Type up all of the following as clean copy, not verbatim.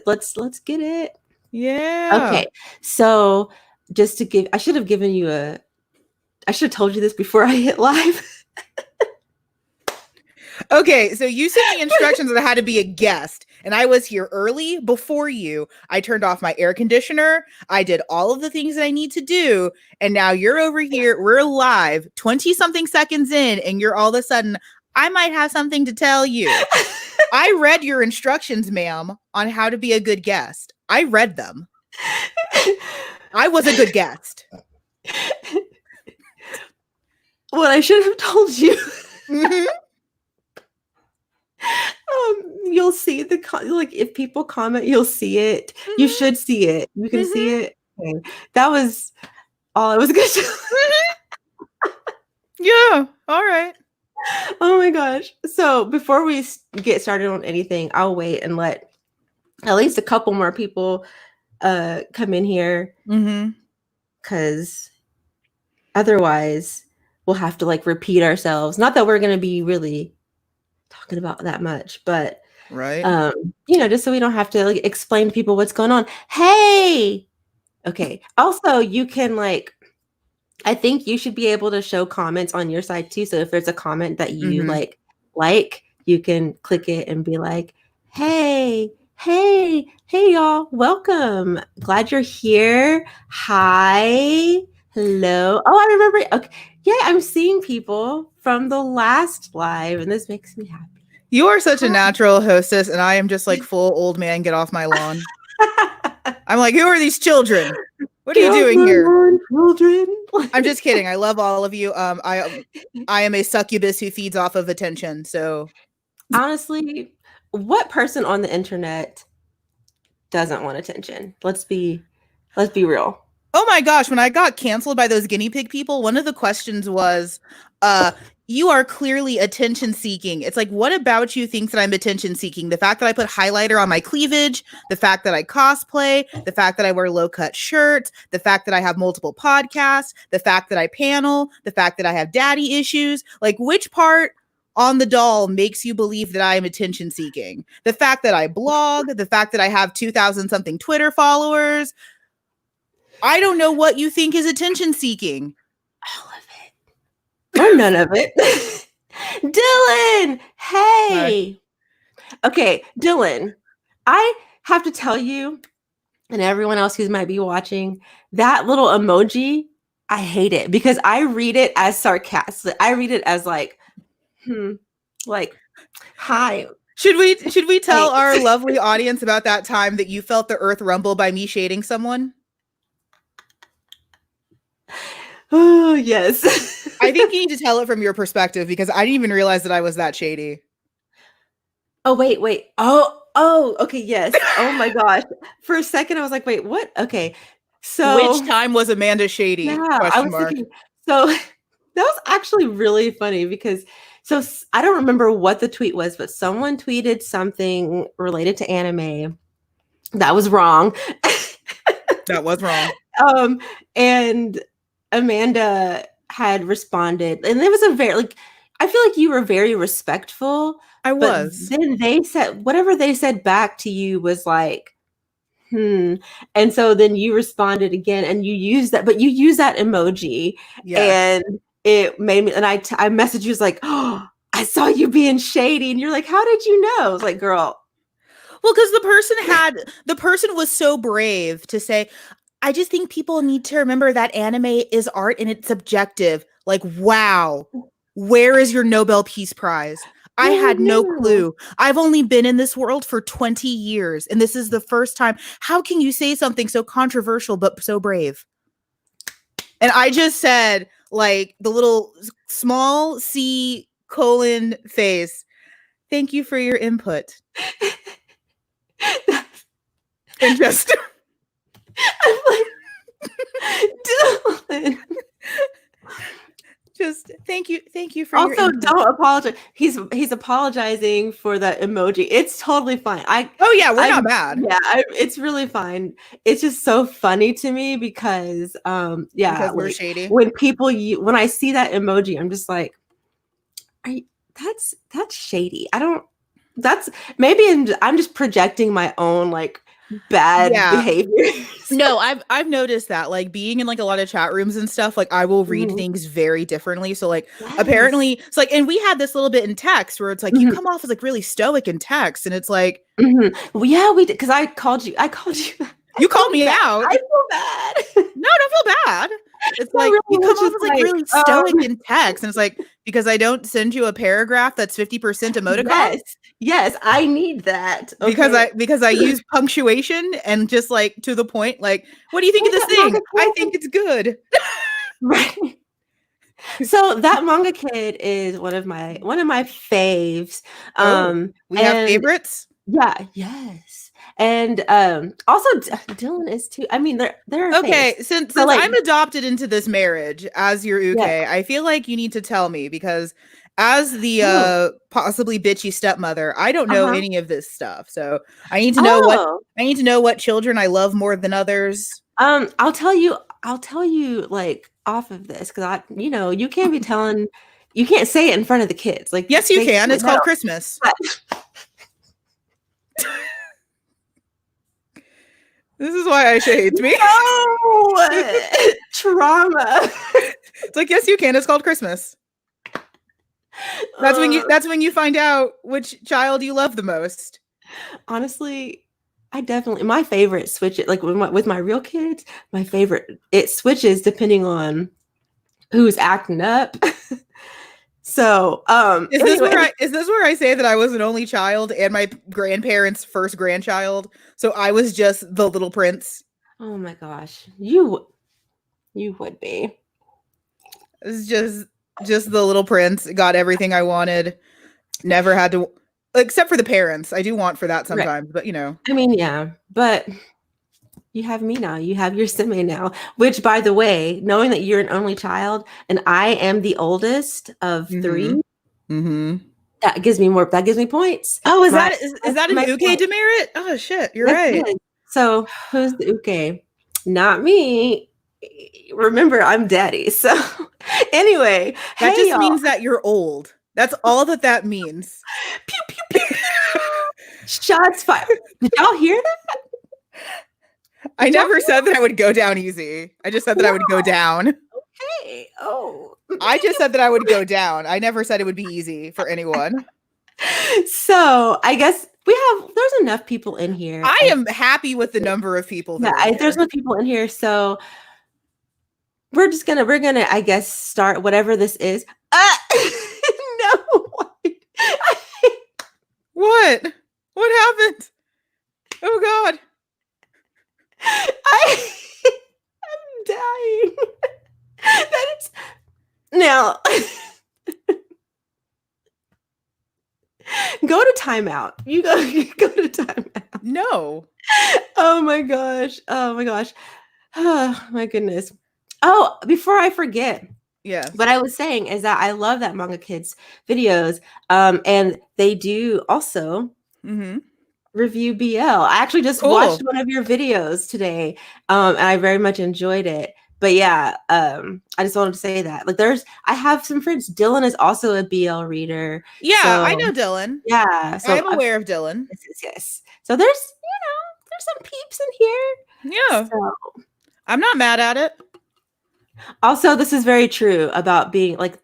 Let's get it. Yeah. Okay. So just to give, I should have given you I should have told you this before I hit live. Okay, so you sent me instructions on how to be a guest, and I was here early before you. I turned off my air conditioner. I did all of the things that I need to do, and now you're over here. We're live, 20 something seconds in, and you're all of a sudden, I might have something to tell you. I read your instructions, ma'am, on how to be a good guest. I read them. I was a good guest. What I should have told you. Mhm. You'll see like if people comment, you'll see it. You should see it. You can see it. Okay. That was all I was gonna do. Yeah. All right. Oh my gosh. So before we get started on anything, I'll wait and let at least a couple more people come in here. Because otherwise we'll have to like repeat ourselves. Not that we're gonna be really talking about that much, but right. Just so we don't have to like explain to people what's going on. Hey. Okay. Also, you can like I think you should be able to show comments on your side too. So if there's a comment that you like, you can click it and be like, hey, y'all, welcome. Glad you're here. Hi. Hello. Oh, I remember. Okay. Yeah, I'm seeing people from the last live, and this makes me happy. You are such a natural hostess, and I am just like full old man, get off my lawn. I'm like, who are these children? What are you doing here? Children. I'm just kidding. I love all of you. I am a succubus who feeds off of attention. So honestly, what person on the internet doesn't want attention? Let's be real. Oh my gosh, when I got canceled by those guinea pig people, one of the questions was, you are clearly attention seeking. It's like, what about you thinks that I'm attention seeking? The fact that I put highlighter on my cleavage, the fact that I cosplay, the fact that I wear low cut shirts, the fact that I have multiple podcasts, the fact that I panel, the fact that I have daddy issues. Like, which part on the doll makes you believe that I am attention seeking? The fact that I blog, the fact that I have 2,000 something Twitter followers. I don't know what you think is attention seeking. All of it. Or none of it. Dylan, hey. Hi. Okay, Dylan, I have to tell you, and everyone else who might be watching, that little emoji, I hate it because I read it as sarcastic. I read it as like, like, hi. Should we tell our lovely audience about that time that you felt the earth rumble by me shading someone? Oh, yes. I think you need to tell it from your perspective because I didn't even realize that I was that shady. Oh, wait. Oh, okay, yes. Oh my gosh. For a second, I was like, wait, what? Okay. So which time was Amanda shady? Yeah, I was thinking, so that was actually really funny because I don't remember what the tweet was, but someone tweeted something related to anime that was wrong. That was wrong. And Amanda had responded, and it was a very I feel like you were very respectful. I was. But then they said whatever they said back to you was like, and so then you responded again, and you used that emoji, and it made me. And I messaged you was like, oh, I saw you being shady, and you're like, how did you know? I was like, girl. Well, because the person was so brave to say, I just think people need to remember that anime is art and it's subjective. Like, wow, where is your Nobel Peace Prize? I had no clue. I've only been in this world for 20 years, and this is the first time. How can you say something so controversial but so brave? And I just said, like, the little small C : face. Thank you for your input. And just I'm like, Dylan. Just thank you for also your input. Don't apologize. He's apologizing for the emoji. It's totally fine. We're not mad. Yeah, it's really fine. It's just so funny to me because because we're shady. When I see that emoji, I'm just like, that's shady. I don't That's maybe I'm just projecting my own like bad Yeah. behaviors. No, I've noticed that like being in like a lot of chat rooms and stuff, like I will read Mhm. things very differently. So like Yes. apparently it's like, and we had this little bit in text where it's like you Mhm, come off as like really stoic in text, and it's like mhm. Well, yeah, we did because I called you. I you called feel me bad. out. I feel bad. No, don't feel bad. It's I like really you come was off just as like like, really stoic in text, and it's like because I don't send you a paragraph that's 50% emoticon yes, yes, I need that. because Okay. I use punctuation and just like to the point. Like, what do you think of Like this that manga thing? I kid. think it's good. Right. So that manga kid is one of my faves. Oh, we have And favorites. yeah, yes. And also Dylan is too. I mean, they're faves. Okay, since So like, I'm adopted into this marriage as your uke, yeah. I feel like you need to tell me because as the Oh, possibly bitchy stepmother, I don't know uh-huh. any of this stuff. So Oh, I need to know what children I love more than others. I'll tell you like off of this because you can't be telling, you can't say it in front of the kids. Like Yes, you they can. can't It's know. called Christmas. But This is why Aisha hates me. no trauma. It's like, yes, you can. It's called Christmas. Uh, That's when you find out which child you love the most. honestly, I definitely my favorite switch it like with my real kids. My favorite it switches depending on who's acting up. So anyway, Is this where I say that I was an only child and my grandparents' first grandchild? So I was just the little prince. oh my gosh, you would be. It's just the little prince. Got everything I wanted. Never had to except for the parents. I do want for that Right. sometimes, but you know. I mean, yeah, but you have me now. You have your sibling now, which, by the way, knowing that you're an only child and I am the oldest of Mm-hmm. three, Mm-hmm. that gives me points. Oh, My is that an my uke point. demerit? Oh shit, you're Yes, right. it is. So who's the uke? Not me. Remember, I'm daddy. So anyway, That hey just y'all. means that you're old. That's all that that means. Pew pew pew pew. Shots fired. Did y'all hear that? I Did y'all never hear said that I would go down easy. I just said that I would go that? down. Okay. Oh. I just said that I would go down. I never said it would be easy for anyone. So I guess there's enough people in here. I am happy with the number of people that Yeah, are in there's here. no people in here, so we're gonna I guess start whatever this is. No, What? What happened? Oh God. I I'm dying. That is now. Go to timeout. You go. You go to timeout. No. Oh my gosh. Oh my gosh. Oh my goodness. Oh, before I forget, Yes. what I was saying is that I love that Manga Kids videos. And they do also Mm-hmm. review BL. I actually just watched Cool. one of your videos today. And I very much enjoyed it. But yeah, I just wanted to say that. Like I have some friends. Dylan is also a BL reader. Yeah, I So know Dylan. yeah. I'm aware of Dylan. Yes, yes, yes. So there's some peeps in here. Yeah. So I'm not mad at it. also this is very true about being like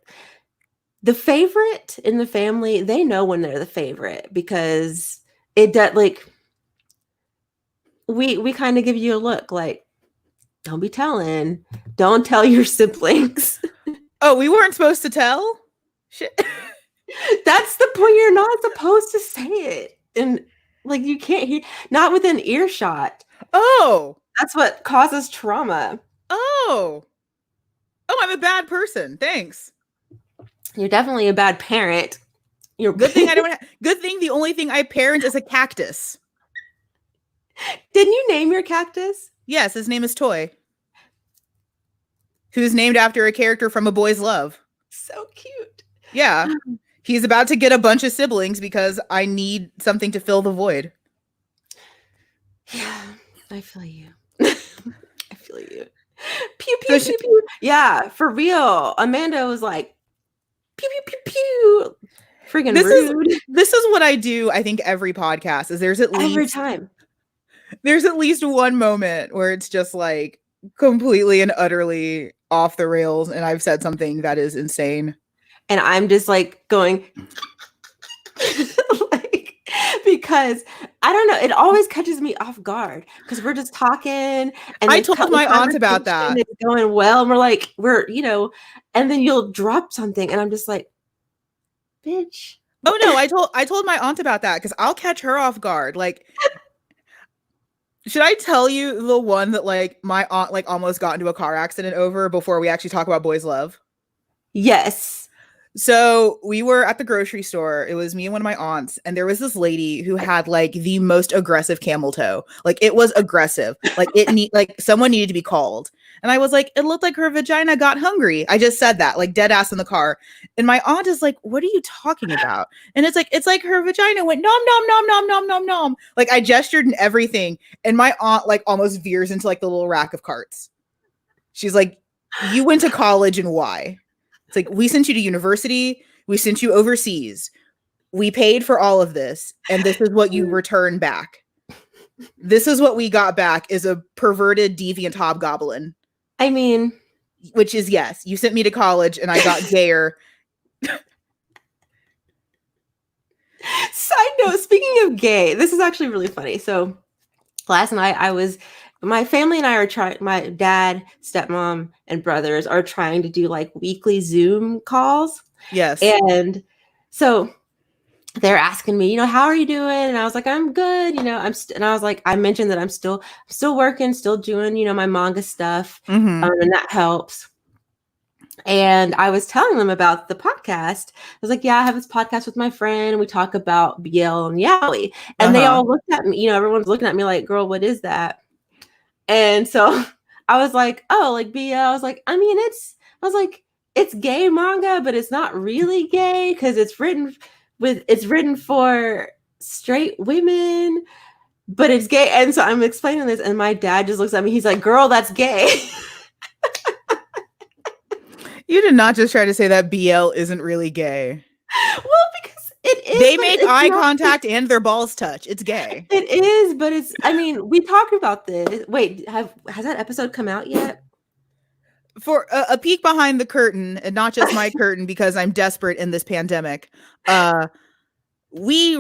the favorite in the family. They know when they're the favorite because it does like we kind of give you a look like don't be telling, don't tell your siblings. Oh, we weren't supposed to tell? Shit. That's the point. You're not supposed to say it. And like you can't hear, not within earshot. Oh. That's what causes trauma. Oh. Oh, I'm a bad person. Thanks. You're definitely a bad parent. You're Good thing I don't good thing the only thing I parent is a cactus. Didn't you name your cactus? Yes, his name is Toy. Who's named after a character from A Boy's Love. So cute. Yeah. He's about to get a bunch of siblings because I need something to fill the void. Yeah, I feel you. I feel you. Pew pew So pew pew. Yeah, for real. Amanda was like pew pew pew pew friggin' rude. This is what I do. I think every podcast is Every time. there's at least one moment where it's just like completely and utterly off the rails, and I've said something that is insane. And I'm just like going like, because I don't know, it always catches me off guard because we're just talking and I told my aunt about that. It's going well, and we're and then you'll drop something, and I'm just like, bitch. Oh no, I told my aunt about that because I'll catch her off guard. Like, should I tell you the one that like my aunt like almost got into a car accident over before we actually talk about boys love? Yes. So we were at the grocery store. It was me and one of my aunts, and there was this lady who had like the most aggressive camel toe. Like it was aggressive. Like like someone needed to be called. And I was like, it looked like her vagina got hungry. I just said that, like dead ass in the car. And my aunt is like, what are you talking about? And it's like her vagina went nom nom nom nom nom nom nom. Like I gestured and everything. And my aunt like almost veers into like the little rack of carts. She's like, you went to college and why? It's like, we sent you to university. We sent you overseas. We paid for all of this. And this is what you return back. This is what we got back is a perverted, deviant hobgoblin. I mean, which is, yes, you sent me to college and I got gayer. Side note, speaking of gay, this is actually really funny. So last night my family and I are trying, my dad, stepmom, and brothers are trying to do like weekly Zoom calls. Yes. And so they're asking me, how are you doing? And I was like, I'm good. And I was like, I mentioned that I'm still working, still doing, my manga stuff. Mm-hmm. And that helps. And I was telling them about the podcast. I was like, yeah, I have this podcast with my friend. And we talk about BL and Yaoi. And they all looked at me, everyone's looking at me like, girl, what is that? And so I was like, oh, like BL. I was like, it's gay manga, but it's not really gay because it's written for straight women, but it's gay. And so I'm explaining this, and my dad just looks at me. He's like, girl, that's gay. You did not just try to say that BL isn't really gay. Well, because it is. They make eye contact and their balls touch. It's gay. It is, but we talked about this. Wait, has that episode come out yet? For a peek behind the curtain, and not just my curtain, because I'm desperate in this pandemic. We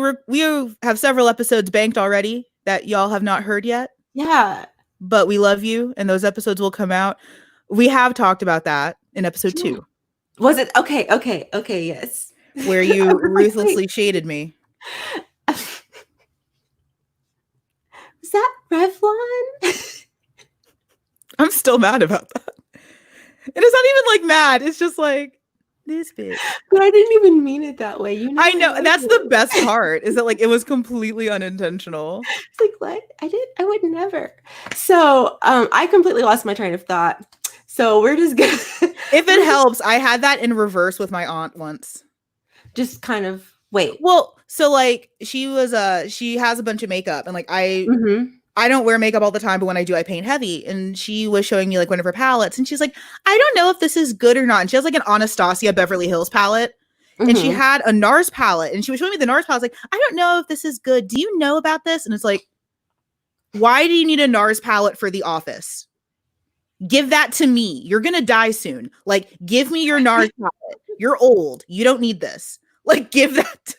have several episodes banked already that y'all have not heard yet. Yeah. But we love you, and those episodes will come out. We have talked about that in episode 2. Was it? Okay, yes. Where you ruthlessly shaded me. Was that Revlon? I'm still mad about that. And it's not even like mad. It's just like, this bitch. But I didn't even mean it that way. I know. That's the best part, is that like it was completely unintentional. It's like, what? I would never. So I completely lost my train of thought. So we're just gonna if it helps, I had that in reverse with my aunt once. Just kind of wait. Well, so like she has a bunch of makeup, and like I don't wear makeup all the time, but when I do, I paint heavy. And she was showing me like one of her palettes, and she's like, I don't know if this is good or not. And she has like an Anastasia Beverly Hills palette. And she had a NARS palette, and she was showing me the NARS palette. I was like, I don't know if this is good. Do you know about this? And it's like, why do you need a NARS palette for The Office? Give that to me. You're going to die soon. Like, give me your NARS palette. You're old. You don't need this. Like, give that.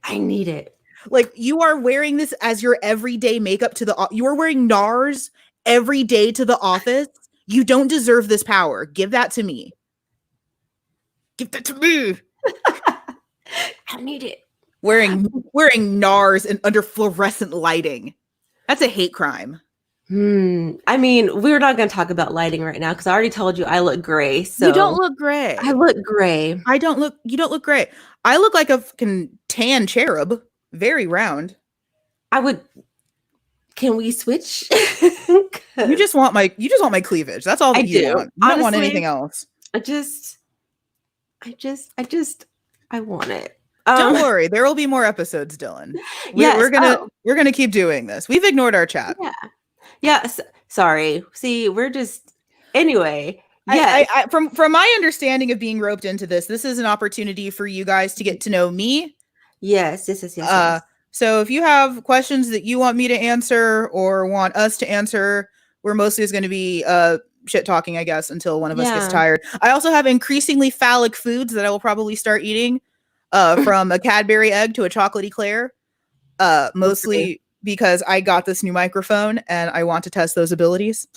I need it. Like, you are wearing this as your everyday makeup you are wearing NARS every day to the office. You don't deserve this power. Give that to me. Give that to me. I need it. Wearing NARS and under fluorescent lighting. That's a hate crime. I mean, we're not going to talk about lighting right now because I already told you I look gray. So you don't look gray. I look gray. You don't look gray. I look like a fucking tan cherub. Very round. Can we switch? You just want my cleavage. That's all that you want. You don't want anything else. I want it. Don't worry, there will be more episodes, Dylan. Yes, we're gonna keep doing this. We've ignored our chat. Yeah. Sorry. See, we're just anyway. Yes. From my understanding of being roped into this is an opportunity for you guys to get to know me. Yes. So if you have questions that you want me to answer or want us to answer, we're mostly just going to be shit talking, I guess, until one of us gets tired. I also have increasingly phallic foods that I will probably start eating, from a Cadbury egg to a chocolate eclair, mostly because I got this new microphone and I want to test those abilities.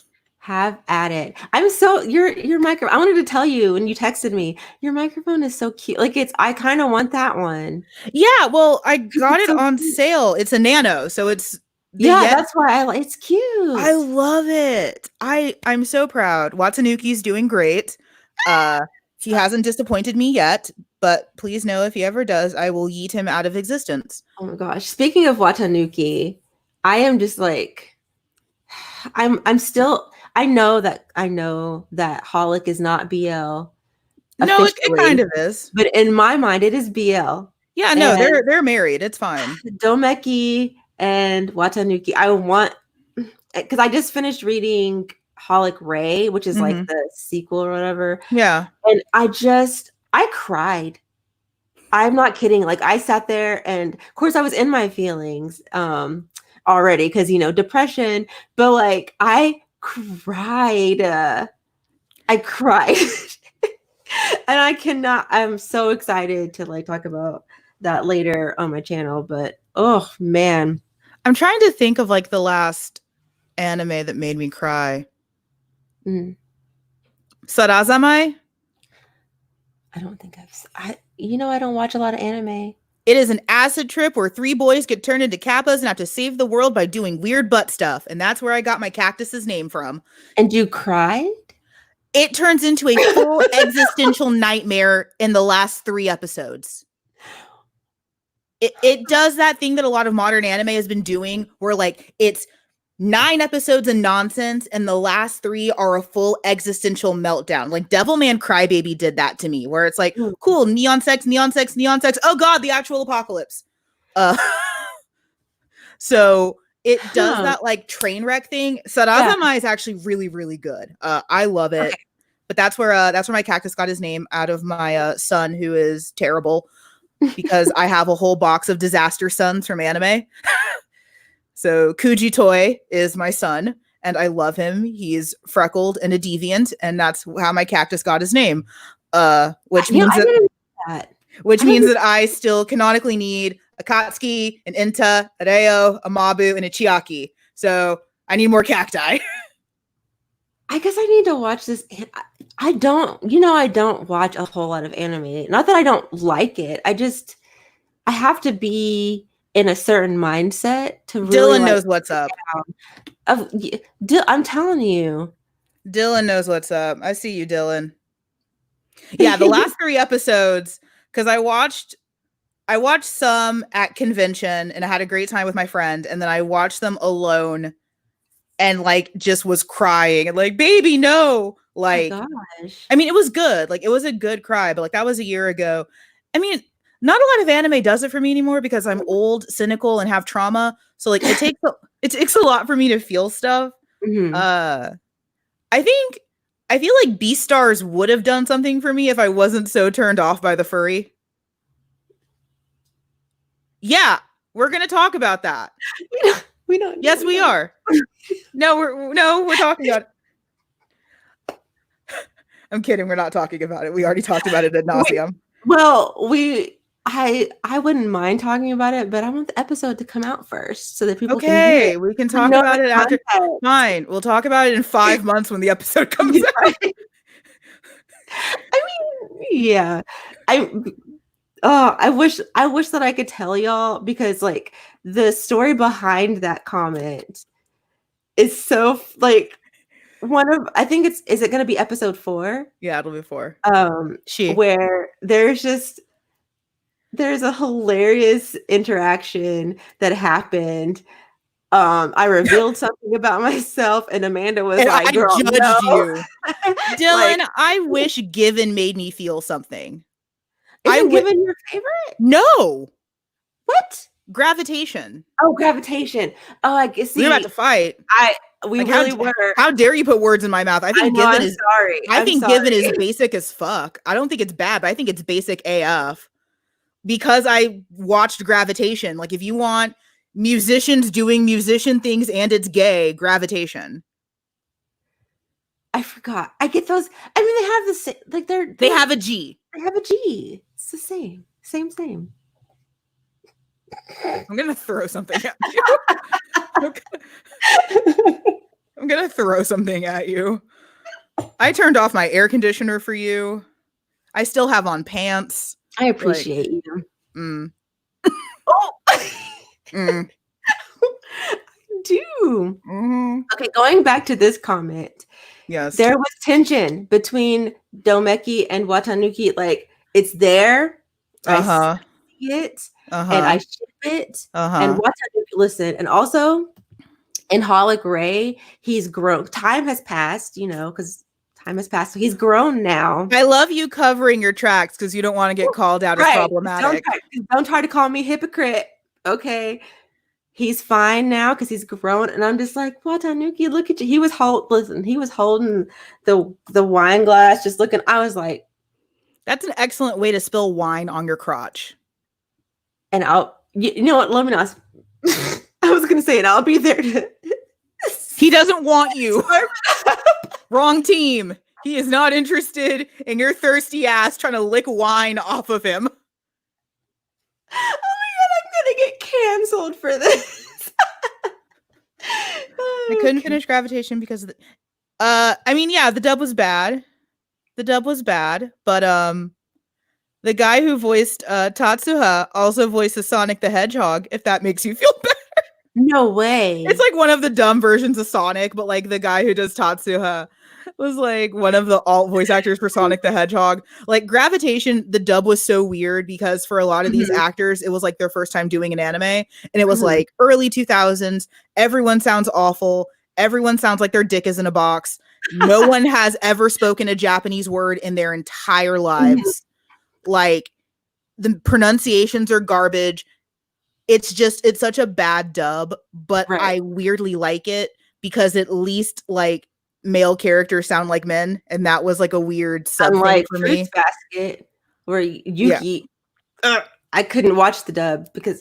Have at it. I'm so your microphone. I wanted to tell you when you texted me, your microphone is so cute. Like I kind of want that one. Yeah, well, I got it so on cute. sale. It's a nano, so it's That's why it's cute. I love it. I'm so proud. Watanuki's doing great. He hasn't disappointed me yet, but please know if he ever does, I will yeet him out of existence. Oh my gosh. Speaking of Watanuki, I am just like I'm still I know that Holic is not BL No, it kind officially, of is. but in my mind it is BL. Yeah, no, they're married. It's fine. Domeki and Watanuki. I want because I just finished reading Holic Ray, which is like the sequel or whatever. Yeah. And I cried. I'm not kidding. Like I sat there and of course I was in my feelings already because depression, but like I cried. I cried. And I'm so excited to like talk about that later on my channel, but oh man. I'm trying to think of like the last anime that made me cry. Sarazamai? I don't think I don't watch a lot of anime. It is an acid trip where 3 boys get turned into kappas and have to save the world by doing weird butt stuff. And that's where I got my cactus's name from. And you cried? It turns into a full existential nightmare in the last 3 episodes. It does that thing that a lot of modern anime has been doing where like it's 9 episodes of nonsense and the last 3 are a full existential meltdown. Like Devilman Crybaby did that to me where it's like, cool, neon sex. Oh God, the actual apocalypse. So it does that like train wreck thing. Sarazamai is actually really, really good. I love it. Okay. But that's where my cactus got his name, out of my son who is terrible because I have a whole box of disaster sons from anime. So Kuji Toy is my son, and I love him. He's freckled and a deviant, and that's how my cactus got his name. Which means that I still canonically need a Katsuki, an Inta, a Reo, a Mabu, and a Chiaki. So I need more cacti. I guess I need to watch this. I don't watch a whole lot of anime. Not that I don't like it. I have to be in a certain mindset to really. Dylan knows what's up. I'm telling you. Dylan knows what's up. I see you, Dylan. Yeah, the last 3 episodes, because I watched some at convention and I had a great time with my friend, and then I watched them alone and like just was crying and like, baby, no. Like, oh gosh. I mean, it was good. Like, it was a good cry, but like that was a year ago. I mean, not a lot of anime does it for me anymore because I'm old, cynical, and have trauma. So like it takes a lot for me to feel stuff. I feel like Beastars would have done something for me if I wasn't so turned off by the furry. Yeah, we're gonna talk about that. We don't. Yes, we are. No, we're talking about it. I'm kidding. We're not talking about it. We already talked about it ad nauseum. Well, I wouldn't mind talking about it, but I want the episode to come out first so that people can hear it. We can talk about it after. Fine, we'll talk about it in 5 months when the episode comes out. I mean, yeah. I wish that I could tell y'all because like the story behind that comment is so like I think is it going to be episode 4? Yeah, it'll be 4. Where there's a hilarious interaction that happened. I revealed something about myself, and Amanda was and like, "Girl, I judged you, Dylan." Like, I wish Given made me feel something. Isn't Given your favorite? No. What? Gravitation. Oh, Gravitation. Oh, I guess we're about to fight. We Like, really were. how dare you put words in my mouth? I I think know, Given I'm is sorry. I I'm think Given is sorry. basic as fuck. I don't think it's bad, but I think it's basic AF because I watched Gravitation. Like, if you want musicians doing musician things and it's gay, Gravitation. I forgot. I get those. I mean, they have the same. Like They have a G. They have a G. It's the same. Same. I'm gonna throw something at you. I'm gonna throw something at you. I turned off my air conditioner for you. I still have on pants. I appreciate you. Mm. Oh, Mm. I do. Mm-hmm. Okay, going back to this comment. Yes. There was tension between Domeki and Watanuki. Like, it's there. I see it, and I ship it. And Watanuki, listen, and also in Holic Ray, he's grown. Time has passed, because time has passed. So he's grown now. I love you covering your tracks because you don't want to get called out as problematic. Don't try to call me hypocrite. Okay. He's fine now because he's grown, and I'm just like, Watanuki, look at you. He was holding the wine glass, just looking. I was like, that's an excellent way to spill wine on your crotch. And you know what? Let me know. I was gonna say it. I'll be there. He doesn't want you. Wrong team. He is not interested in your thirsty ass trying to lick wine off of him. Oh my god, I'm gonna get canceled for this. I couldn't finish Gravitation because of I mean, yeah, the dub was bad. But the guy who voiced Tatsuha also voices Sonic the Hedgehog, if that makes you feel better. No way. It's like one of the dumb versions of Sonic, but like the guy who does Tatsuha was like one of the alt voice actors for Sonic the Hedgehog. Like Gravitation, the dub was so weird because for a lot of these actors, it was like their first time doing an anime. And it was like early 2000s. Everyone sounds awful. Everyone sounds like their dick is in a box. No one has ever spoken a Japanese word in their entire lives. Like the pronunciations are garbage. It's such a bad dub, but I weirdly like it because at least like male characters sound like men, and that was like a weird sub thing for me. Basket where Yuki, I couldn't watch the dub because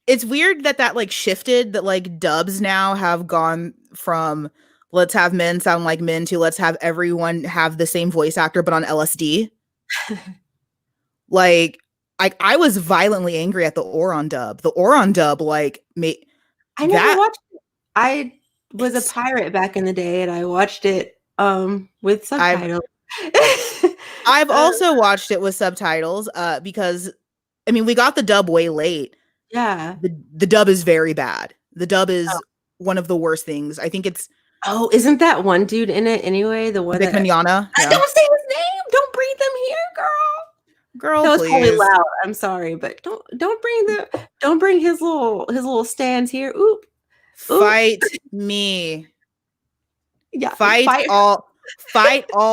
it's weird that like shifted, that like dubs now have gone from let's have men sound like men to let's have everyone have the same voice actor but on LSD. Like I was violently angry at the Oron dub. The Oron dub, like, I never watched it. I was a pirate back in the day, and I watched it with subtitles. I've also watched it with subtitles because, I mean, we got the dub way late. Yeah. The dub is very bad. The dub is one of the worst things. I think it's... Oh, isn't that one dude in it anyway? The one Vic Mignogna? Yeah. Don't say his name! Don't breathe them here, girl! Girl, that was please. Probably loud. I'm sorry, but don't bring his little stands here. Oop. Fight me. Yeah. Fight all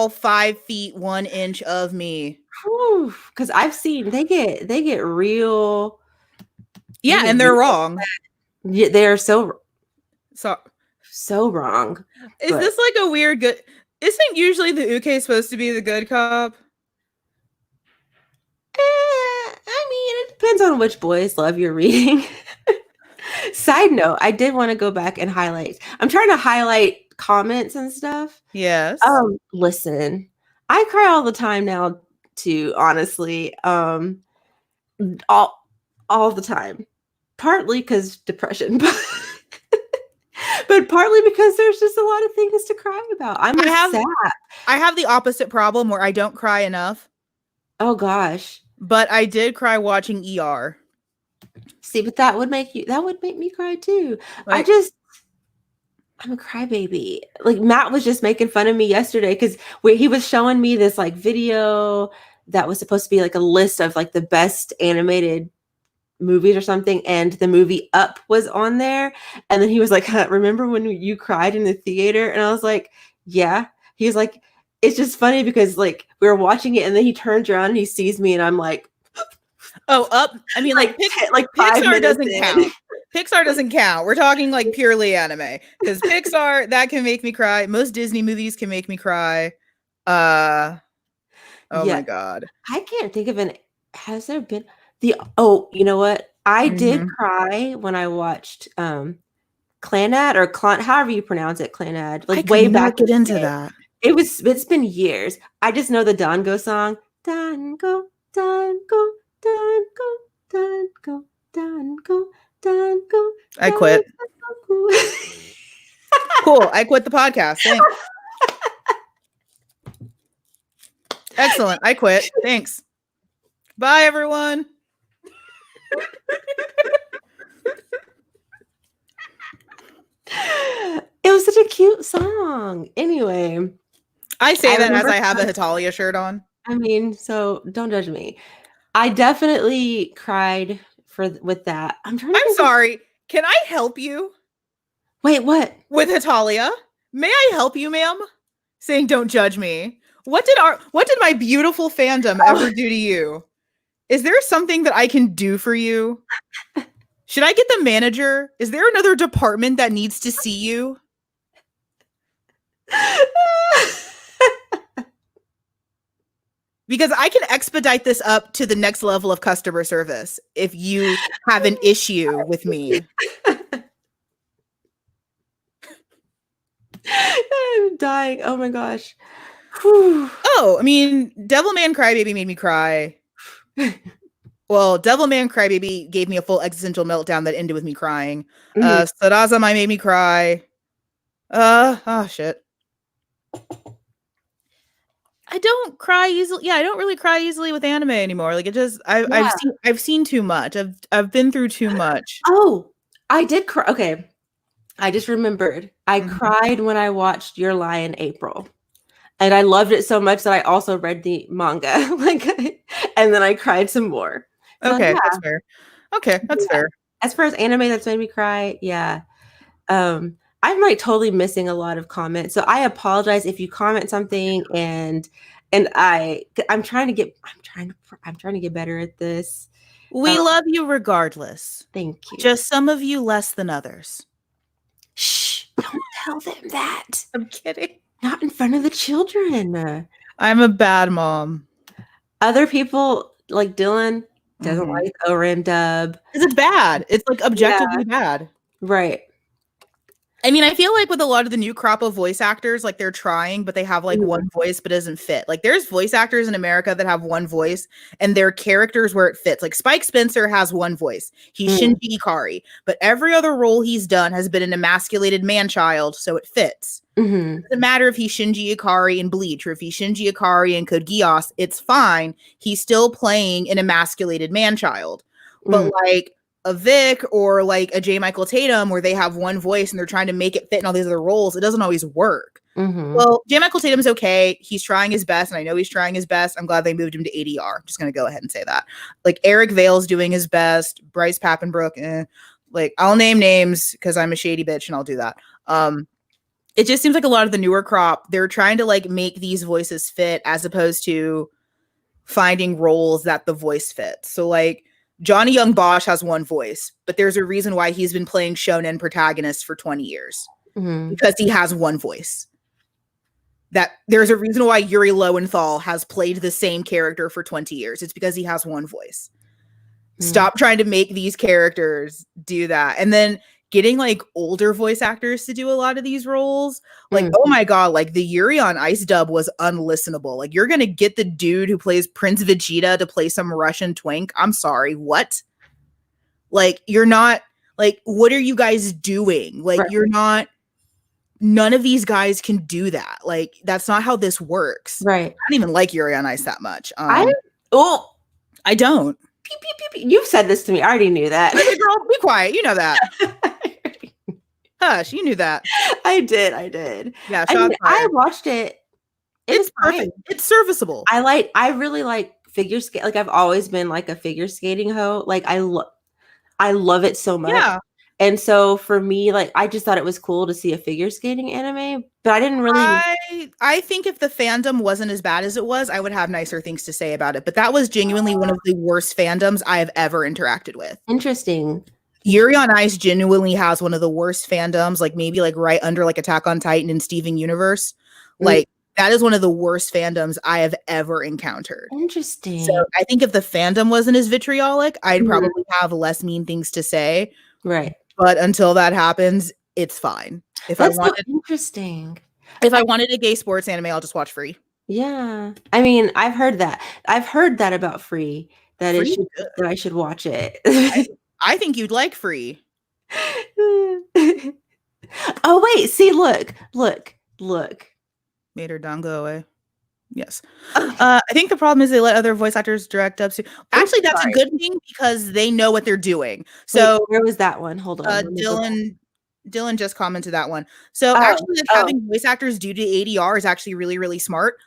5 feet 1 inch of me. Because I've seen they get real. Yeah, and they're wrong. Yeah, they are so wrong. Is this like a weird good? Isn't usually the Uke supposed to be the good cop? I mean, it depends on which boys love you're reading. Side note, I did want to go back and highlight. I'm trying to highlight comments and stuff. Yes. Listen, I cry all the time now too, honestly. All the time. Partly because depression, but partly because there's just a lot of things to cry about. I have the opposite problem where I don't cry enough. Oh gosh. But I did cry watching ER. See, but that would make me cry too. Like, I'm a crybaby. Like Matt was just making fun of me yesterday because he was showing me this like video that was supposed to be like a list of like the best animated movies or something, and the movie Up was on there, and then he was like, remember when you cried in the theater? And I was like, yeah. He was like, it's just funny because like we were watching it and then he turns around and he sees me and I'm like, oh, Up. I mean, like Pixar doesn't count. Pixar doesn't count. We're talking like purely anime. Because Pixar, that can make me cry. Most Disney movies can make me cry. Oh my god. I can't think of an. Has there been oh, you know what? I did cry when I watched Clanad or Clan, however you pronounce it, Clanad, I like could way not back in get the into day. that. It's been years. I just know the Dango song. Dango, Dango, Dango, Dango, Dango, Dango. I quit. Cool. I quit the podcast. Thanks. Excellent. I quit. Thanks. Bye, everyone. It was such a cute song. Anyway, I say that as I have a Hitalia shirt on. I mean, so don't judge me. I definitely cried with that. I'm sorry. Can I help you? Wait, what? With Hitalia? May I help you, ma'am? Saying don't judge me. What did my beautiful fandom ever do to you? Is there something that I can do for you? Should I get the manager? Is there another department that needs to see you? Because I can expedite this up to the next level of customer service if you have an issue with me. I'm dying. Oh my gosh. Whew. Oh, I mean, Devilman Crybaby made me cry. Well, Devilman Crybaby gave me a full existential meltdown that ended with me crying. Sarazamai made me cry. Oh shit. I don't cry easily. Yeah, I don't really cry easily with anime anymore. Like it just I've seen too much. I've been through too much. Oh, I did cry. Okay. I just remembered. I cried when I watched Your Lie in April. And I loved it so much that I also read the manga. And then I cried some more. So, okay, that's fair. Okay, that's fair. As far as anime that's made me cry, yeah. I'm like totally missing a lot of comments. So I apologize if you comment something and I'm trying to get better at this. We love you regardless. Thank you. Just some of you less than others. Shh, don't tell them that. I'm kidding. Not in front of the children. I'm a bad mom. Other people like Dylan doesn't like Oren dub. It's bad. It's like objectively bad. Right. I mean, I feel like with a lot of the new crop of voice actors, like they're trying, but they have like one voice, but it doesn't fit. Like there's voice actors in America that have one voice and their characters where it fits. Like Spike Spencer has one voice. He's Shinji Ikari, but every other role he's done has been an emasculated man-child, so it fits. It doesn't matter if he's Shinji Ikari in Bleach or if he's Shinji Ikari in Code Geass, it's fine. He's still playing an emasculated man-child. But like a Vic or like a J. Michael Tatum where they have one voice and they're trying to make it fit in all these other roles, it doesn't always work. Well, J. Michael Tatum's okay. He's trying his best, and I know he's trying his best. I'm glad they moved him to ADR. I'm just going to go ahead and say that. Like Eric Vale's doing his best. Bryce Papenbrook, like I'll name names because I'm a shady bitch and I'll do that. It just seems like a lot of the newer crop, they're trying to like make these voices fit as opposed to finding roles that the voice fits. So like Johnny Young Bosch has one voice, but there's a reason why he's been playing shonen protagonists for 20 years because he has one voice. That there's a reason why Yuri Lowenthal has played the same character for 20 years. It's because he has one voice. Stop trying to make these characters do that. And then getting like older voice actors to do a lot of these roles. Like, oh my God, like the Yuri on Ice dub was unlistenable. Like you're going to get the dude who plays Prince Vegeta to play some Russian twink. I'm sorry. What? Like, you're not like, what are you guys doing? Like, you're not, none of these guys can do that. Like, that's not how this works. Right. I don't even like Yuri on Ice that much. I don't. Pew, pew, pew, pew. You've said this to me. I already knew that. Hey, girl, be quiet. You know that. Hush, you knew that. I did. Yeah, I watched it. It's perfect. It's serviceable. I really like figure skate. Like I've always been like a figure skating hoe. Like I love it so much. Yeah. And so for me, like I just thought it was cool to see a figure skating anime, but I didn't really. I think if the fandom wasn't as bad as it was, I would have nicer things to say about it. But that was genuinely one of the worst fandoms I have ever interacted with. Interesting. Yuri on Ice genuinely has one of the worst fandoms, like maybe like right under like Attack on Titan and Steven Universe. Mm, Like that is one of the worst fandoms I have ever encountered. So interesting. I think if the fandom wasn't as vitriolic, I'd Mhm. probably have less mean things to say. Right. But until that happens, it's fine. That's so interesting. If I wanted a gay sports anime, I'll just watch Free. Yeah. I mean, I've heard that. I've heard that about Free, that it Free, should that I should watch it. I think you'd like Free. Oh wait, see, look. Made her down go away. Yes. I think the problem is they let other voice actors direct up. Actually, that's a good thing because they know what they're doing. So wait, where was that one? Hold on. Dylan just commented that one. So Oh, actually, like, having voice actors do to ADR is actually really, really smart.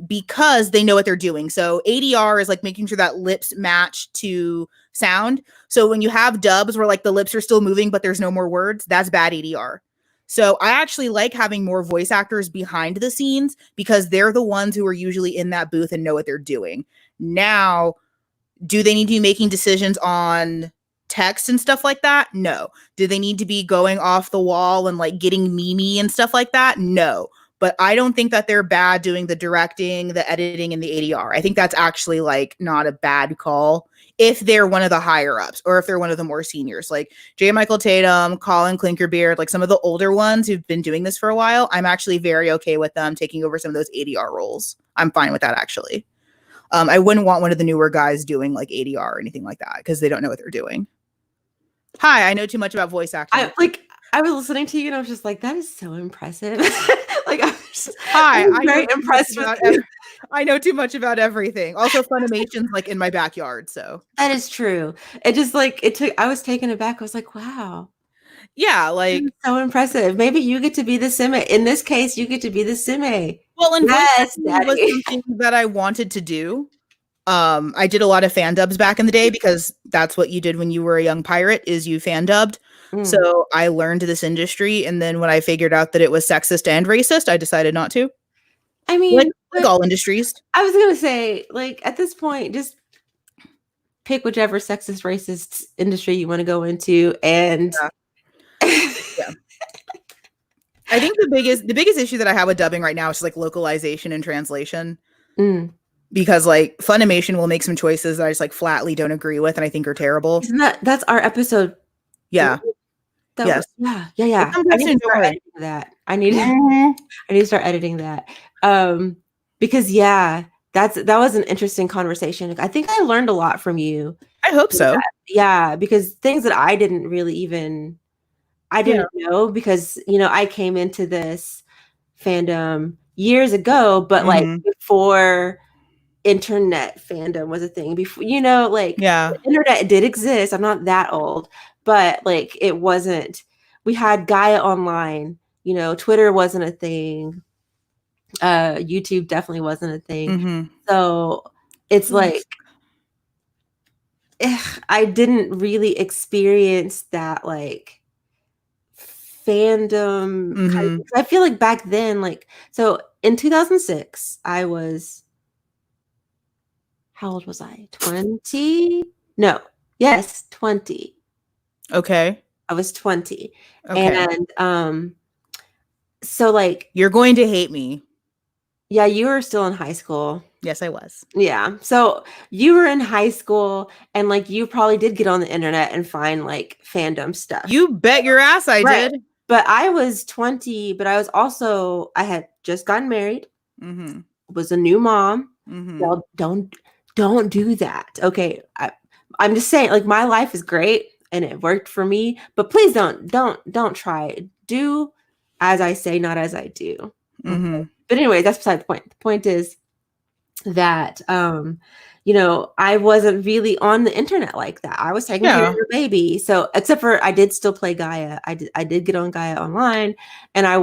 Because they know what they're doing. So ADR is like making sure that lips match to sound. So when you have dubs where like the lips are still moving but there's no more words, that's bad ADR. So I actually like having more voice actors behind the scenes because they're the ones who are usually in that booth and know what they're doing. Now, do they need to be making decisions on text and stuff like that? No. Do they need to be going off the wall and like getting memey and stuff like that? No. But I don't think that they're bad doing the directing, the editing, and the ADR. I think that's actually like not a bad call if they're one of the higher ups or if they're one of the more seniors, like J. Michael Tatum, Colin Clinkerbeard, like some of the older ones who've been doing this for a while. I'm actually very okay with them taking over some of those ADR roles. I'm fine with that actually. I wouldn't want one of the newer guys doing like ADR or anything like that because they don't know what they're doing. Hi, I know too much about voice acting. I was listening to you and I was just like, that is so impressive. Like I'm very impressed with you. I know too much about everything. Also, Funimation's like in my backyard, so that is true. It just like I was taken aback. I was like, wow. Yeah, like so impressive. Maybe you get to be the Sime. In this case, you get to be the Sime. Well, and yes, Daddy was something that I wanted to do. I did a lot of fan dubs back in the day because that's what you did when you were a young pirate is you fan dubbed. So I learned this industry, and then when I figured out that it was sexist and racist, I decided not to. I mean, like all industries. I was gonna say, like at this point, just pick whichever sexist, racist industry you want to go into, and yeah. I think the biggest issue that I have with dubbing right now is just like localization and translation. Because like Funimation will make some choices that I just like flatly don't agree with and I think are terrible. Isn't that's our episode? Yeah. Yes. Yeah. I need to start editing that. I need to start editing that. Because that was an interesting conversation. I think I learned a lot from you. I hope so. Yeah, because things that I didn't really even know because I came into this fandom years ago, but like before internet fandom was a thing, before the internet did exist. I'm not that old, but like it wasn't. We had Gaia Online, Twitter wasn't a thing. YouTube definitely wasn't a thing. So it's like I didn't really experience that like fandom. I feel like back then, like, so in 2006, I was, how old was I? 20? No. Yes, 20. Okay. I was 20. Okay. And so like you're going to hate me. Yeah, you were still in high school. Yes, I was. Yeah. So you were in high school and like you probably did get on the internet and find like fandom stuff. You bet your ass I did. But I was 20, but I had just gotten married. Was a new mom. Well, don't do that. Okay. I'm just saying, like, my life is great and it worked for me, but please don't try it. Do as I say, not as I do. Okay? But anyway, that's beside the point. The point is that I wasn't really on the internet like that. I was taking care of your baby. So except for I did still play Gaia. I did get on Gaia Online, and I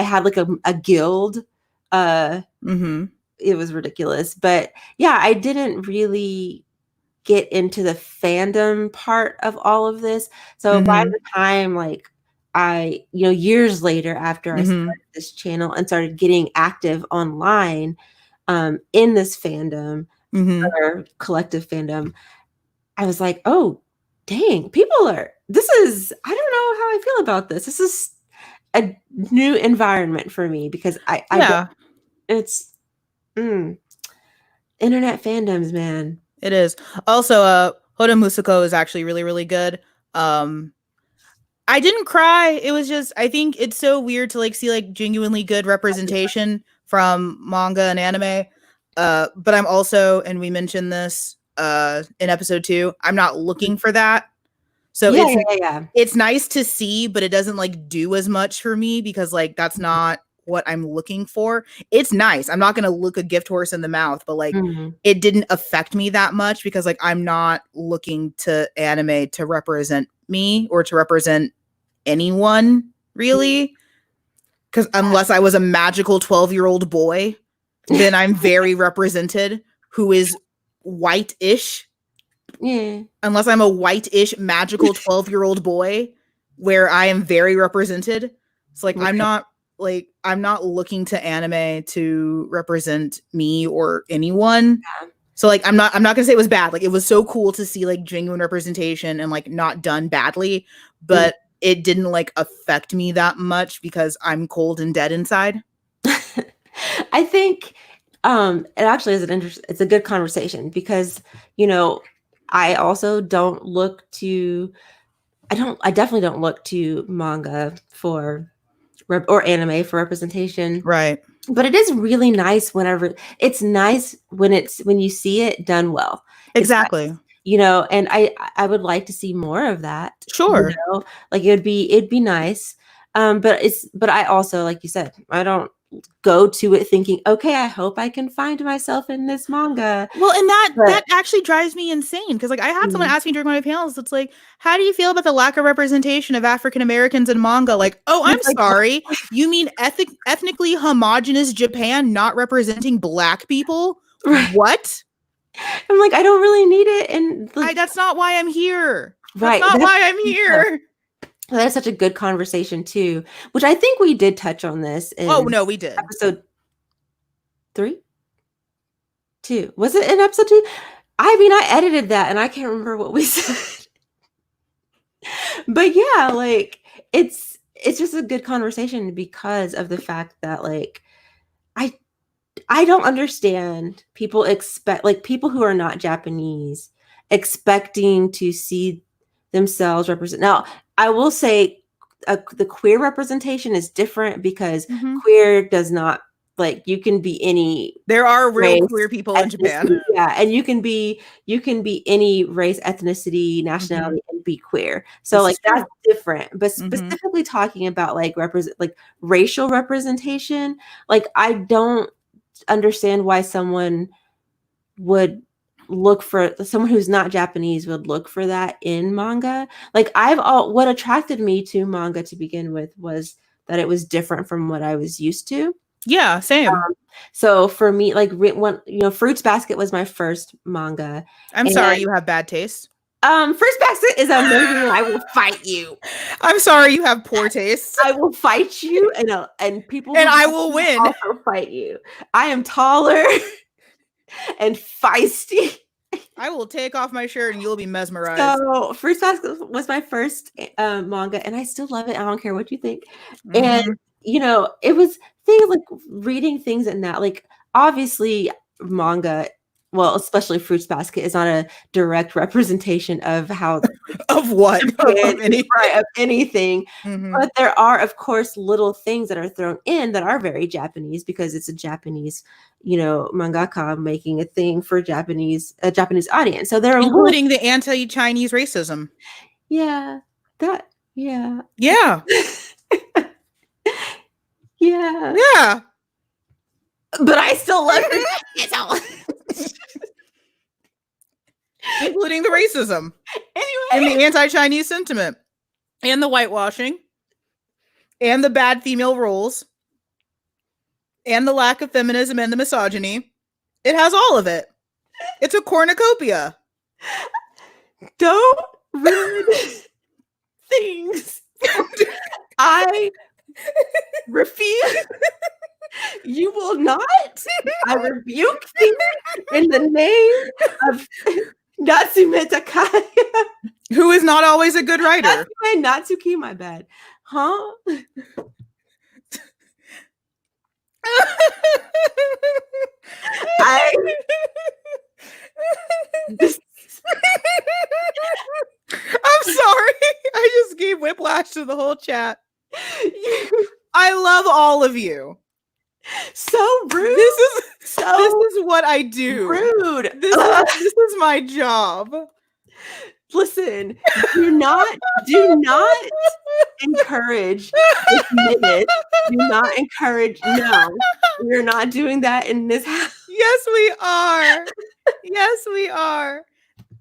had like a guild. It was ridiculous. But yeah, I didn't really get into the fandom part of all of this. So by the time like I, years later after I started this channel and started getting active online in this fandom or collective fandom, I was like, oh, dang, people are. This is. I don't know how I feel about this. This is a new environment for me because I don't. Yeah, It's internet fandoms, man. it is. Also, Hoda Musuko is actually really, really good. I didn't cry. It was just, I think it's so weird to like see like genuinely good representation from manga and anime. But I'm also, and we mentioned this in episode 2, I'm not looking for that. So Yeah, yeah. it's nice to see, but it doesn't like do as much for me because like that's not what I'm looking for. It's nice. I'm not gonna look a gift horse in the mouth, but like Mhm. it didn't affect me that much because like I'm not looking to anime to represent me or to represent anyone really. Because unless I was a magical 12-year-old boy, then I'm very represented who is white-ish. Yeah. Unless I'm a white-ish magical 12-year-old boy where I am very represented. It's like I'm not looking to anime to represent me or anyone. Yeah. So like I'm not gonna say it was bad. Like it was so cool to see like genuine representation and like not done badly, but it didn't like affect me that much because I'm cold and dead inside. I think it actually is it's a good conversation because, you know, I also don't look to I definitely don't look to manga for or anime for representation. Right. But it is really nice whenever it's nice when you see it done well. It's Exactly. nice, you know, and I would like to see more of that. Sure. You know, like it'd be nice. But I also, like you said, I don't go to it thinking, okay, I hope I can find myself in this manga. Well, and that But actually drives me insane because like I had someone mm, ask me during one of my panels, it's like, how do you feel about the lack of representation of African Americans in manga? Like, oh, I'm it's like, sorry, you mean ethnically homogenous Japan not representing black people? right. What? I'm like, I don't really need it. And like, That's not why I'm here. That's right. not why I'm here. That's such a good conversation too, which I think we did touch on this Oh in no, we did. episode 3, 2. Was it in episode 2? I mean, I edited that and I can't remember what we said. But yeah, like it's just a good conversation because of the fact that like I I don't understand people like people who are not Japanese expecting to see themselves represent. Now, I will say the queer representation is different because Mhm. queer does not like you can be any There are real race, queer people in Japan. ethnicity, yeah, and you can be any race, ethnicity, Mhm. nationality, and be queer. So This like is true. that's different. But Mhm. specifically talking about like racial representation, like I don't understand why someone would look for someone who's not Japanese would look for that in manga. Like what attracted me to manga to begin with was that it was different from what I was used to. Yeah, same. So for me, like when Fruits Basket was my first manga. I'm sorry you have bad taste. Fruits Basket is amazing. And I will fight you. I'm sorry you have poor taste. I will fight you, and people And who I will win. also fight you. I am taller and feisty. I will take off my shirt and you'll be mesmerized. So Fruits Basket was my first manga, and I still love it. I don't care what you think. And Mhm. it was things like reading things in that, like obviously manga, well, especially Fruits Basket, is not a direct representation of how Of what? Japan Of any- right, of anything. Mhm. But there are, of course, little things that are thrown in that are very Japanese because it's a Japanese, mangaka making a thing for a Japanese audience. So there are Including the anti-Chinese racism. yeah, that yeah. Yeah. Yeah. Yeah. But I still love it. Including the racism. Anyway. And the anti-Chinese sentiment. And the whitewashing. And the bad female roles. And the lack of feminism and the misogyny. It has all of it. It's a cornucopia. Don't ruin things. I refuse. You will not. I rebuke things in the name of Natsume Takaya. Who is not always a good writer. Natsuki, Natsuki, my bad. Huh? I this I'm sorry. I just gave whiplash to the whole chat. I love all of you. So rude. This is what I do. Rude. This is my job. Listen, do not encourage this minute. Do not encourage. No, we're not doing that in this house. Yes, we are. Yes, we are.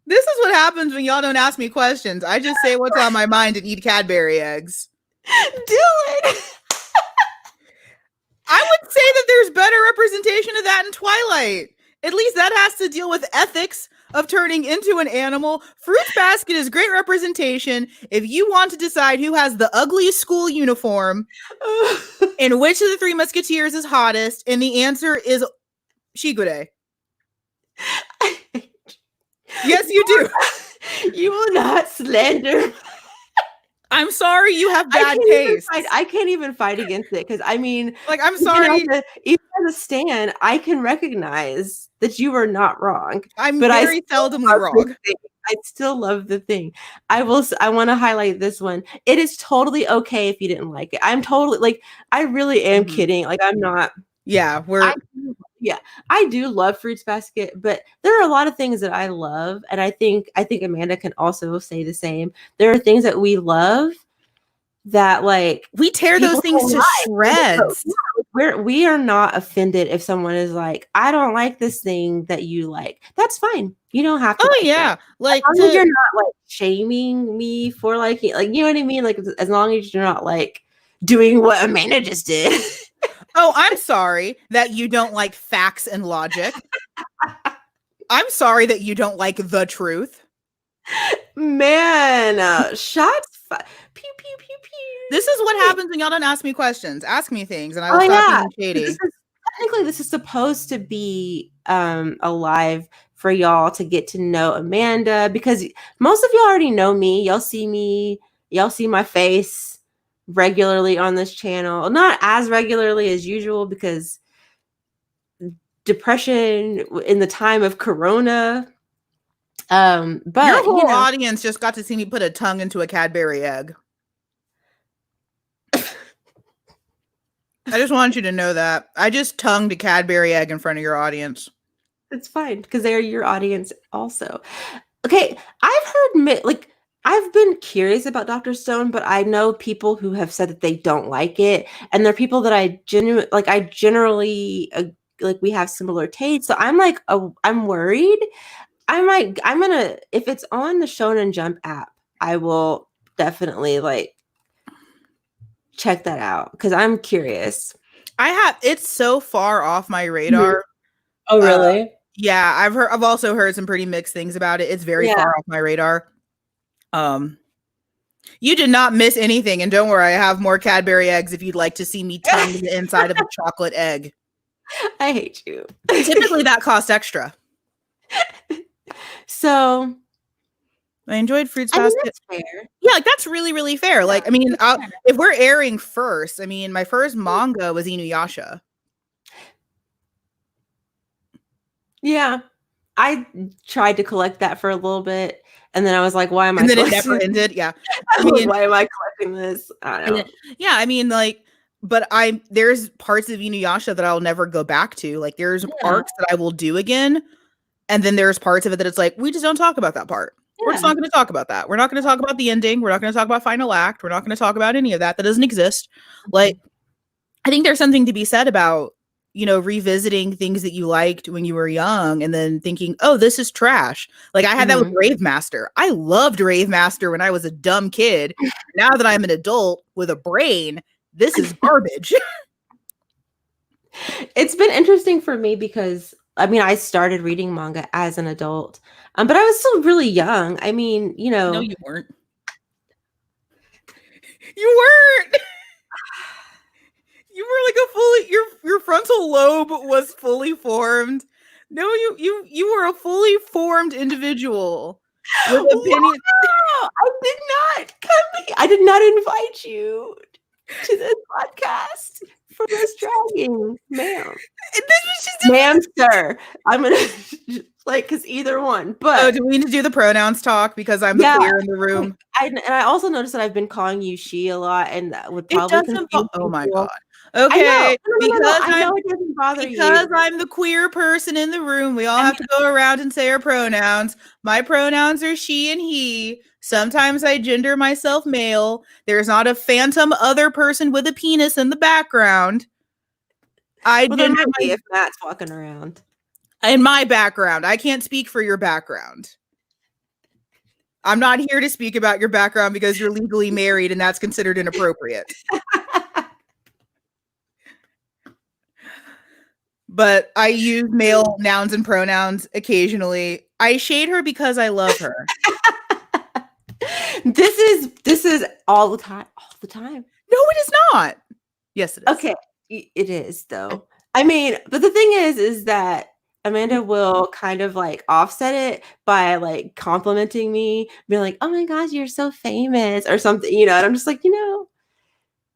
This is what happens when y'all don't ask me questions. I just say what's on my mind and eat Cadbury eggs. Dylan. I would say that there's better representation of that in Twilight. At least that has to deal with ethics of turning into an animal. Fruits Basket is great representation if you want to decide who has the ugliest school uniform and which of the Three Musketeers is hottest, and the answer is Shigure. Yes, you do. You will not slander. I'm sorry you have bad taste. I can't even fight against it because I mean, like, I'm sorry. Even as a stan, I can recognize that you are not wrong. I'm very seldomly wrong. I still love the thing. I want to highlight this one. It is totally okay if you didn't like it. I'm totally like, I really am kidding. Like, I'm not. Yeah, I do love Fruits Basket, but there are a lot of things that I love, and I think Amanda can also say the same. There are things that we love that like we tear those things to shreds. We are not offended if someone is like, I don't like this thing that you like. That's fine. You don't have to. Oh yeah, like as long as you're not like shaming me for liking, like, you know what I mean. Like, as long as you're not like doing what Amanda just did. Oh, I'm sorry that you don't like facts and logic. I'm sorry that you don't like the truth. Man, shots pew pew pew pew. This is what happens when y'all don't ask me questions. Ask me things and I will stop being shady. Technically, this is supposed to be a live for y'all to get to know Amanda, because most of y'all already know me. Y'all see my face regularly on this channel. Not as regularly as usual because depression in the time of Corona. But your whole audience just got to see me put a tongue into a Cadbury egg. I just want you to know that. I just tongued a Cadbury egg in front of your audience. It's fine because they're your audience also. Okay, I've been curious about Dr. Stone, but I know people who have said that they don't like it, and they're people that I generally like we have similar tastes. So I'm like, I'm worried. I'm gonna, if it's on the Shonen Jump app, I will definitely like check that out because I'm curious. It's so far off my radar. Oh, really? Yeah, I've also heard some pretty mixed things about it. It's very far off my radar. You did not miss anything, and don't worry, I have more Cadbury eggs if you'd like to see me tongue the inside of a chocolate egg. I hate you. Typically that costs extra. So I enjoyed Fruits Basket. That's fair. Yeah, like that's really, really fair. Yeah, like, I mean, if we're airing first, I mean, my first manga was Inuyasha. Yeah, I tried to collect that for a little bit, and then I was like, "Why am I?" And then it never ended. Yeah, I mean, why am I collecting this? I don't know. Yeah, I mean, like, but there's parts of Inuyasha that I'll never go back to. Like, there's arcs that I will do again, and then there's parts of it that it's like we just don't talk about that part. Yeah. We're just not going to talk about that. We're not going to talk about the ending. We're not going to talk about final act. We're not going to talk about any of that. That doesn't exist. Like, I think there's something to be said about, you know, revisiting things that you liked when you were young and then thinking, oh, this is trash. Like, I had that with Rave Master. I loved Rave Master when I was a dumb kid. Now that I'm an adult with a brain, this is garbage. It's been interesting for me because, I mean, I started reading manga as an adult, but I was still really young. I mean, you know. No, you weren't. You weren't. You were like your frontal lobe was fully formed. No, you were a fully formed individual with opinion. I did not come. I did not invite you to this podcast for this dragging, ma'am. This was just Ma'am, sir. I'm gonna like because either one. But oh, do we need to do the pronouns talk because I'm the queer in the room? And I also noticed that I've been calling you she a lot, and that would It probably doesn't. confuse Oh my people. god. Okay, No. I know it doesn't bother because you. I'm the queer person in the room. We all have to go around and say our pronouns. My pronouns are she and he. Sometimes I gender myself male. There's not a phantom other person with a penis in the background. Well, there might be if Matt's walking around. In my background. I can't speak for your background. I'm not here to speak about your background because you're legally married and that's considered inappropriate. But I use male nouns and pronouns occasionally. I shade her because I love her. This is all the time. All the time. No, it is not. Yes, it is. Okay, it is though. I mean, but the thing is that Amanda will kind of like offset it by like complimenting me, being like, "Oh my gosh, you're so famous," or something, you know. And I'm just like,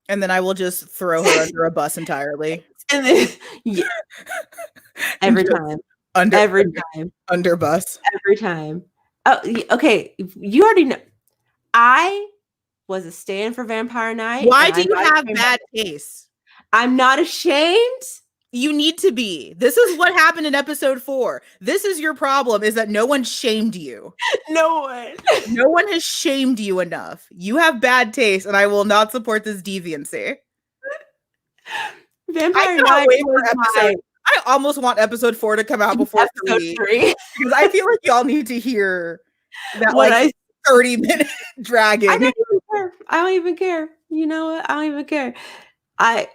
And then I will just throw her under a bus entirely. And then every time, under bus, every time. Oh, okay. You already know. I was a stand for Vampire Night. Why do you have bad taste? I'm not ashamed. You need to be. This is what happened in episode 4. This is your problem, is that no one shamed you. No one. No one has shamed you enough. You have bad taste, and I will not support this deviancy. Vampire Night wait for episode. I almost want episode 4 to come out before episode 3. Because I feel like y'all need to hear that like 30-minute dragon. I don't even care. You know what? I don't even care. I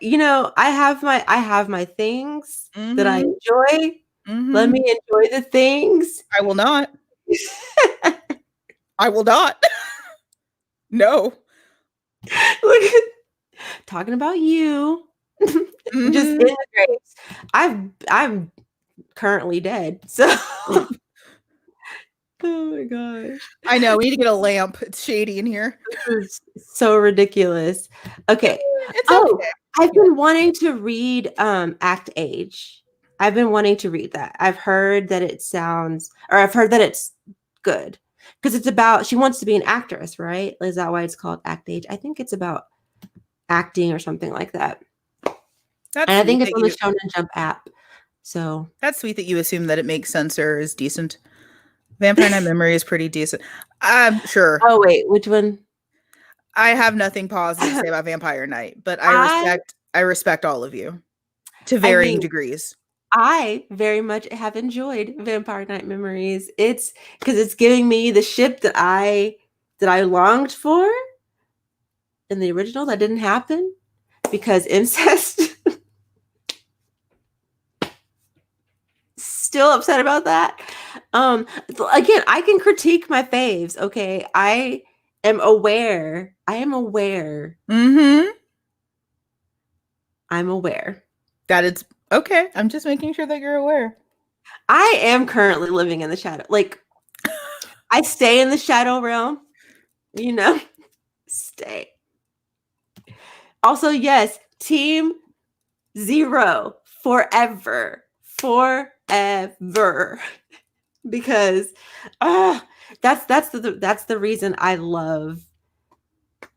have my things that I enjoy. Let me enjoy the things. I will not. I will not. No. Look at talking about you. Just in the graves. I'm currently dead. So oh my gosh. I know. We need to get a lamp. It's shady in here. This is so ridiculous. Okay. It's okay. I've been wanting to read Act Age. I've been wanting to read that. I've heard that it's good. Because it's about, she wants to be an actress, right? Is that why it's called Act Age? I think it's about acting or something like that. And I think it's on the Shonen Jump app. So that's sweet that you assume that it makes sense or is decent. Vampire Night Memory is pretty decent. Sure. Oh wait, which one? I have nothing positive to say about Vampire Night, but I respect all of you to varying degrees. I very much have enjoyed Vampire Night Memories. It's because it's giving me the ship that I longed for in the original that didn't happen because incest. Still upset about that. Again, I can critique my faves. Okay, I am aware. I'm aware that it's okay. I'm just making sure that you're aware. I am currently living in the shadow. Like, I stay in the shadow realm. Stay. Also, yes, Team 0 forever. Because that's the reason I love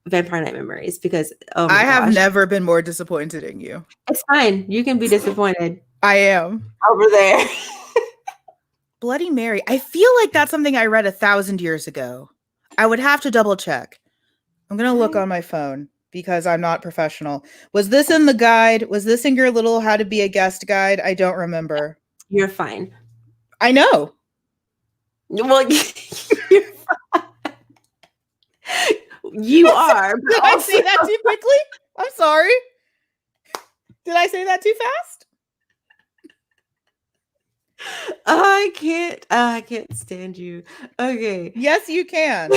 Vampire Night Memories, because I have never been more disappointed in you. It's fine. You can be disappointed. I am over there. Bloody Mary. I feel like that's something I read 1,000 years ago. I would have to double check. I'm gonna look on my phone because I'm not professional. Was this in the guide? Was this in your little how to be a guest guide? I don't remember. You're fine. I know. Well, you're fine. You are. Did I say that too quickly? I'm sorry. Did I say that too fast? I can't stand you. Okay. Yes, you can.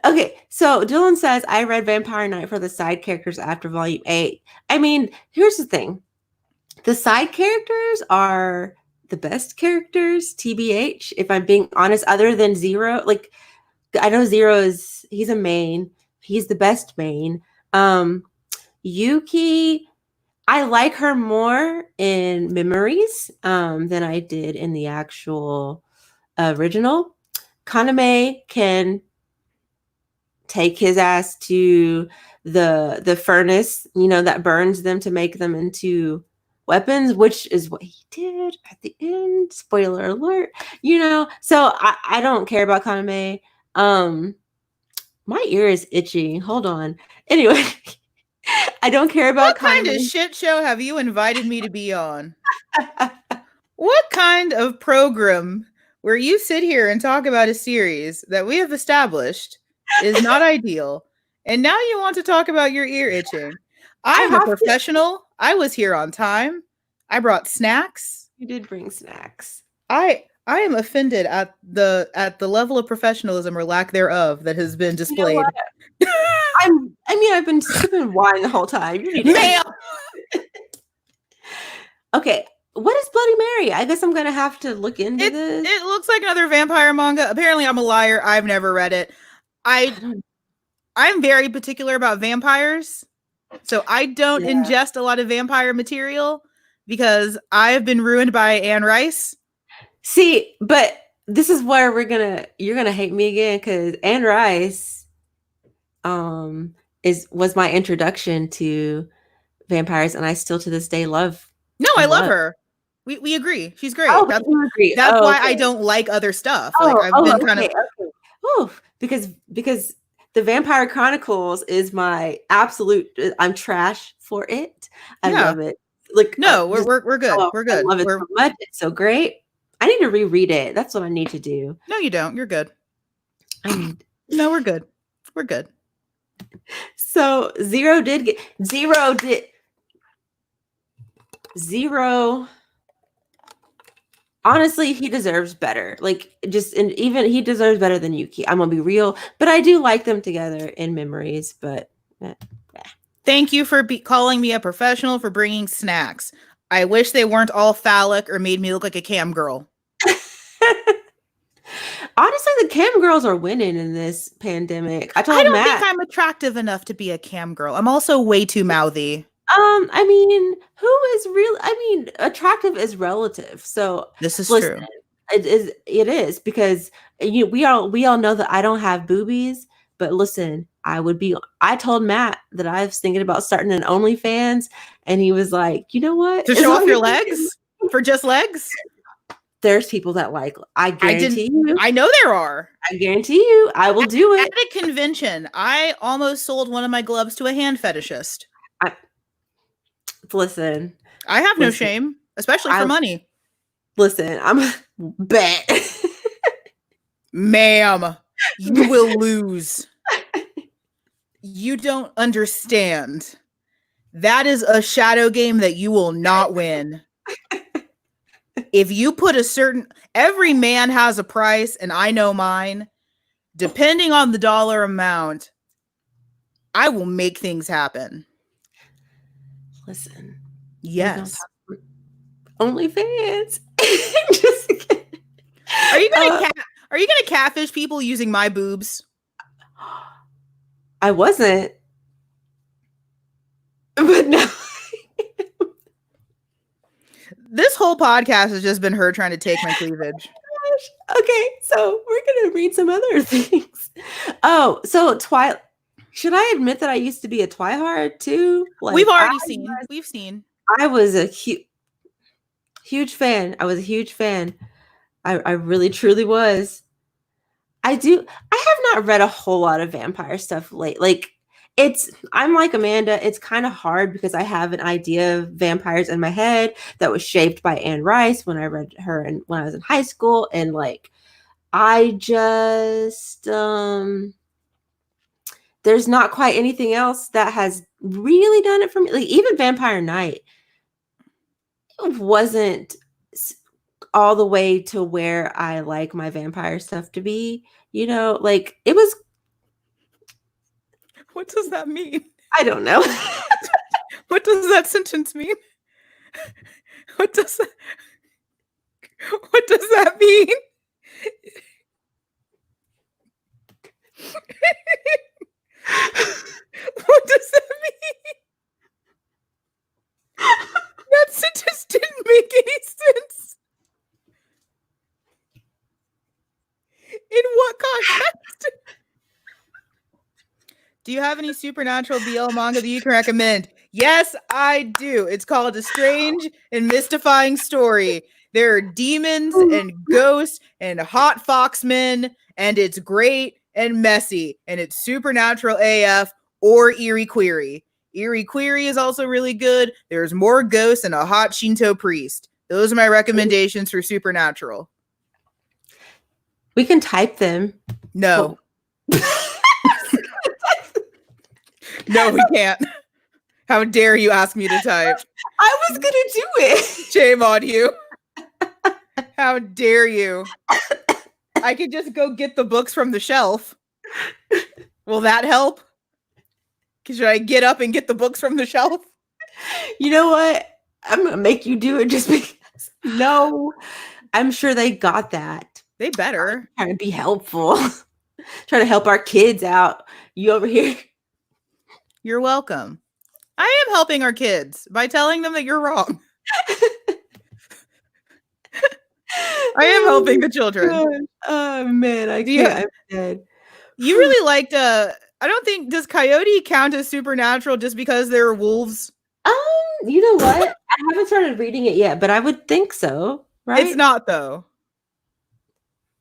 Okay, so Dylan says, I read Vampire Night for the side characters after volume 8. I mean, here's the thing. The side characters are the best characters, TBH, if I'm being honest, other than Zero. Like, I know he's a main. He's the best main. Yuki, I like her more in Memories than I did in the actual original. Kaname can take his ass to the furnace, that burns them to make them into weapons, which is what he did at the end. Spoiler alert. So I don't care about Kaname. My ear is itchy. Hold on. Anyway, I don't care about What kind of Kaname. shit show have you invited me to be on? What kind of program where you sit here and talk about a series that we have established is not ideal, and now you want to talk about your ear itching? I am a professional. I was here on time. I brought snacks. You did bring snacks. I am offended at the level of professionalism or lack thereof that has been displayed. I've been sipping wine the whole time. Ma'am. Okay, what is Bloody Mary? I guess I'm gonna have to look into this. It looks like another vampire manga. Apparently, I'm a liar. I've never read it. I'm very particular about vampires, so I don't ingest a lot of vampire material because I've been ruined by Anne Rice. See, but this is where you're gonna hate me again because Anne Rice was my introduction to vampires, and I still to this day love. No, I love her. We agree. She's great. Oh, you agree. That's why I don't like other stuff. Because the Vampire Chronicles is my absolute. I'm trash for it. I love it. Like no, we're good. We're good. I love it so much. It's so great. I need to reread it. That's what I need to do. No, you don't. You're good. No, we're good. We're good. So Zero. Honestly, he deserves better. Even he deserves better than Yuki. I'm gonna be real, but I do like them together in Memories. But thank you for calling me a professional for bringing snacks. I wish they weren't all phallic or made me look like a cam girl. Honestly, the cam girls are winning in this pandemic. I don't think I'm attractive enough to be a cam girl. I'm also way too mouthy. Attractive is relative. So this is true. It is because we all know that I don't have boobies, but listen, I told Matt that I was thinking about starting an OnlyFans, and he was like, you know what? To show off your legs? For just legs? There's people that I guarantee you. I know there are. I guarantee you I will do it. At a convention, I almost sold one of my gloves to a hand fetishist. Listen. I have no shame, especially for money. Listen, I'm bet. Ma'am, you will lose. You don't understand. That is a shadow game that you will not win. If you put every man has a price, and I know mine, depending on the dollar amount, I will make things happen. Listen. Yes. OnlyFans. Just kidding. Are you gonna catfish people using my boobs? I wasn't. But no. This whole podcast has just been her trying to take my cleavage. Okay, so we're gonna read some other things. Oh, so should I admit that I used to be a twihard too? We've seen. I was a huge fan. I was a huge fan. I really truly was. I have not read a whole lot of vampire stuff late. I'm like Amanda. It's kind of hard because I have an idea of vampires in my head that was shaped by Anne Rice when I read her when I was in high school. And I just, there's not quite anything else that has really done it for me. Even Vampire Night wasn't all the way to where I like my vampire stuff to be, it was. What does that mean? I don't know. What does that sentence mean? What does that mean? What does that mean? That sentence didn't make any sense. In what context? Do you have any supernatural BL manga that you can recommend? Yes, I do. It's called A Strange and Mystifying Story. There are demons and ghosts and hot foxmen, and it's great and messy, and it's supernatural AF or Eerie Query. Eerie Query is also really good. There's more ghosts and a hot Shinto priest. Those are my recommendations for supernatural. We can type them. No. No, we can't. How dare you ask me to type? I was gonna do it. Shame on you. How dare you? I could just go get the books from the shelf. Will that help? Should I get up and get the books from the shelf? You know what? I'm gonna make you do it just because. No, I'm sure they got that. They better. Trying to be helpful. Trying to help our kids out. You over here. You're welcome. I am helping our kids by telling them that you're wrong. I am helping the children. Oh man, I can't. I'm dead. You really liked I don't think, does Coyote count as supernatural just because they're wolves? You know what? I haven't started reading it yet, but I would think so, right? It's not though.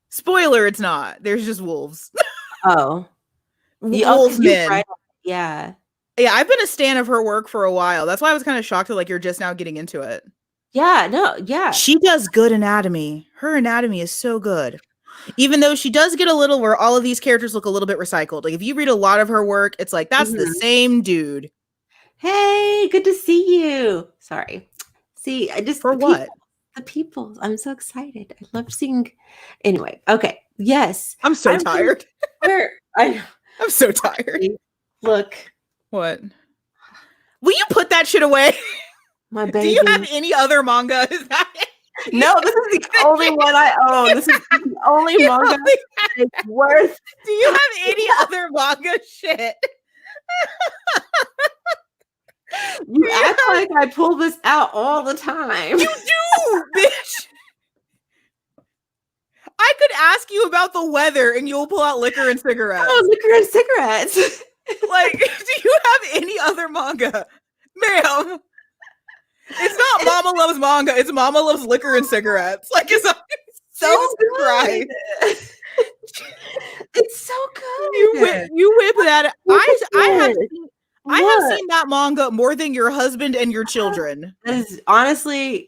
Spoiler, it's not. There's just wolves. Oh. Wolfmen. Right. Yeah. Yeah, I've been a stan of her work for a while. That's why I was kind of shocked that like you're just now getting into it. Yeah, no, yeah. She does good anatomy. Her anatomy is so good. Even though she does get a little where all of these characters look a little bit recycled. Like if you read a lot of her work, it's like that's the same dude. Hey, good to see you. Sorry. See, I just for what? The people. I'm so excited. I love seeing. Anyway, okay. Yes. I'm so tired. I'm so tired. Look. What? Will you put that shit away? My baby. Do you have any other manga? Is that it? No, this is the only one I own. This is the only manga it's worth. Do you have any other manga shit? You act like I pull this out all the time. You do, bitch. I could ask you about the weather and you'll pull out liquor and cigarettes. Oh, liquor and cigarettes. Like, do you have any other manga? Ma'am. It's not Mama Loves Manga, it's Mama Loves Liquor and Cigarettes. Like, it's so good. It's so good. You whip that. I have seen that manga more than your husband and your children. That is honestly,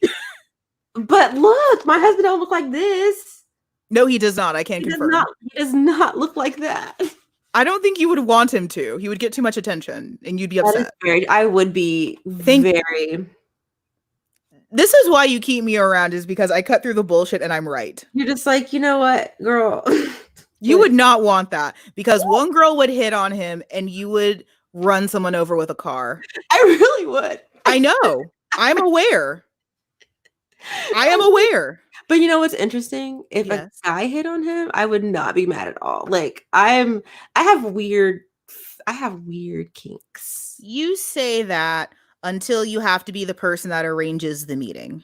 but look, my husband don't look like this. No, he does not. I can't confirm. He does not look like that. I don't think you would want him to. He would get too much attention and you'd be upset. I would be very. This is why you keep me around, is because I cut through the bullshit and I'm right. You're just like, you know what, girl? You would not want that because one girl would hit on him and you would run someone over with a car. I really would. I know. I'm aware. I am aware. But you know what's interesting? If a guy hit on him, I would not be mad at all. Like I have weird kinks. You say that until you have to be the person that arranges the meeting.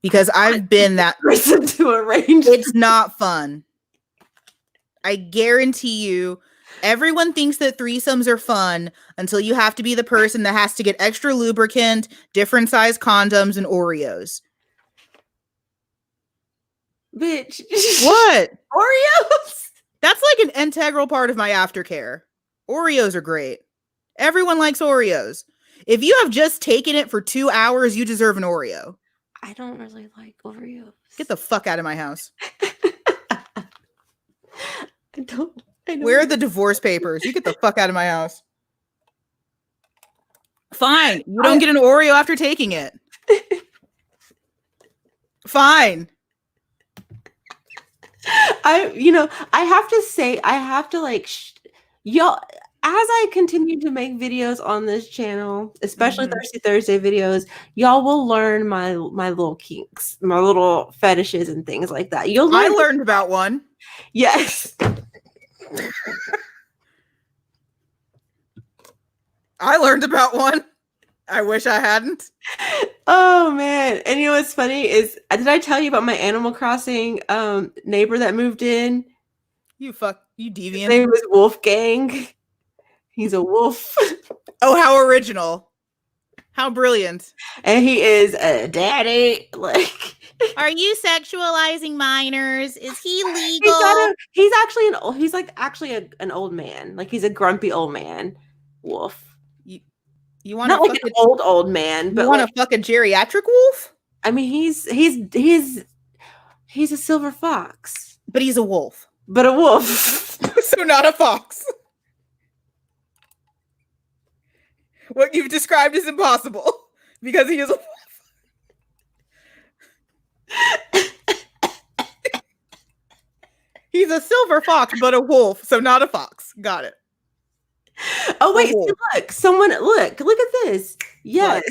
Because I've been that person to arrange. It's not fun. I guarantee you, everyone thinks that threesomes are fun until you have to be the person that has to get extra lubricant, different size condoms, and Oreos. Bitch. What? Oreos? That's like an integral part of my aftercare. Oreos are great. Everyone likes Oreos. If you have just taken it for 2 hours, you deserve an Oreo. I don't really like Oreos. Get the fuck out of my house. I don't. Where are the divorce papers? You get the fuck out of my house. Fine. You don't get an Oreo after taking it. Fine. I have to like, y'all, as I continue to make videos on this channel, especially Thirsty Thursday videos, y'all will learn my little kinks, my little fetishes and things like that. I learned about one. Yes. I learned about one. I wish I hadn't. Oh man. And you know what's funny is did I tell you about my Animal Crossing neighbor that moved in? You His deviant. name was Wolfgang. He's a wolf. Oh, how original. How brilliant. And he is a daddy. Like, are you sexualizing minors? Is he legal? He's actually he's like actually an old man. Like he's a grumpy old man wolf. You want not like an old man, but you want to fuck a geriatric wolf? I mean, he's a silver fox, but he's a wolf. But a wolf, so not a fox. What you've described is impossible because he is a wolf. He's a silver fox, but a wolf, so not a fox. Got it. Oh wait, so look at this. Yes,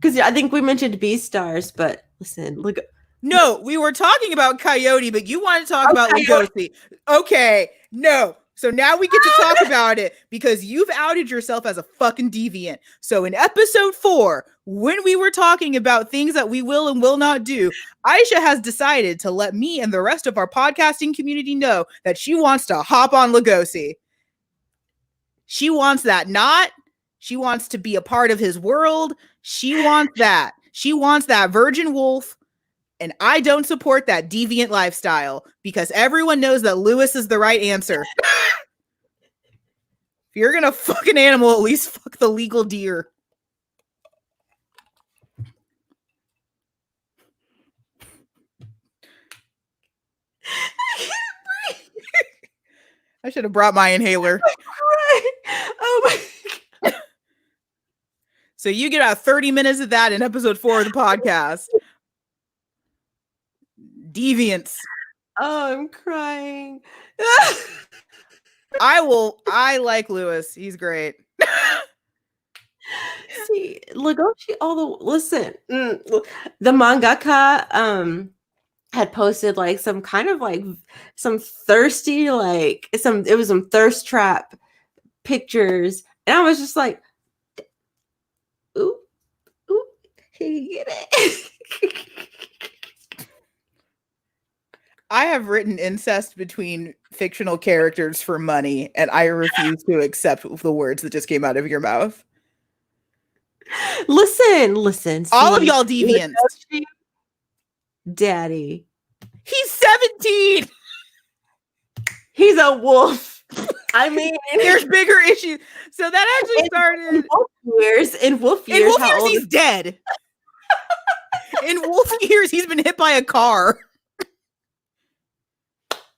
because I think we mentioned Beastars, but listen, look. No, we were talking about Coyote, but you want to talk about Lugosi. Okay, no. So now we get to talk about it because you've outed yourself as a fucking deviant. So in episode 4, when we were talking about things that we will and will not do, Aisha has decided to let me and the rest of our podcasting community know that she wants to hop on Lugosi. She wants that knot. She wants to be a part of his world. She wants that. She wants that virgin wolf. And I don't support that deviant lifestyle because everyone knows that Lewis is the right answer. If you're gonna fuck an animal, at least fuck the legal deer. I should have brought my inhaler. Oh my God. So you get about 30 minutes of that in episode 4 of the podcast. Deviants. Oh, I'm crying. I like Lewis. He's great. See, Lugosi, listen, the mangaka had posted like some kind of like some thirsty, like it was some thirst trap pictures. And I was just like, ooh, can you get it? I have written incest between fictional characters for money, and I refuse to accept the words that just came out of your mouth. Listen. All of y'all deviants. Daddy. He's 17. He's a wolf. I mean, there's bigger issues. So that actually started in wolf years. He's dead. In wolf years, he's been hit by a car.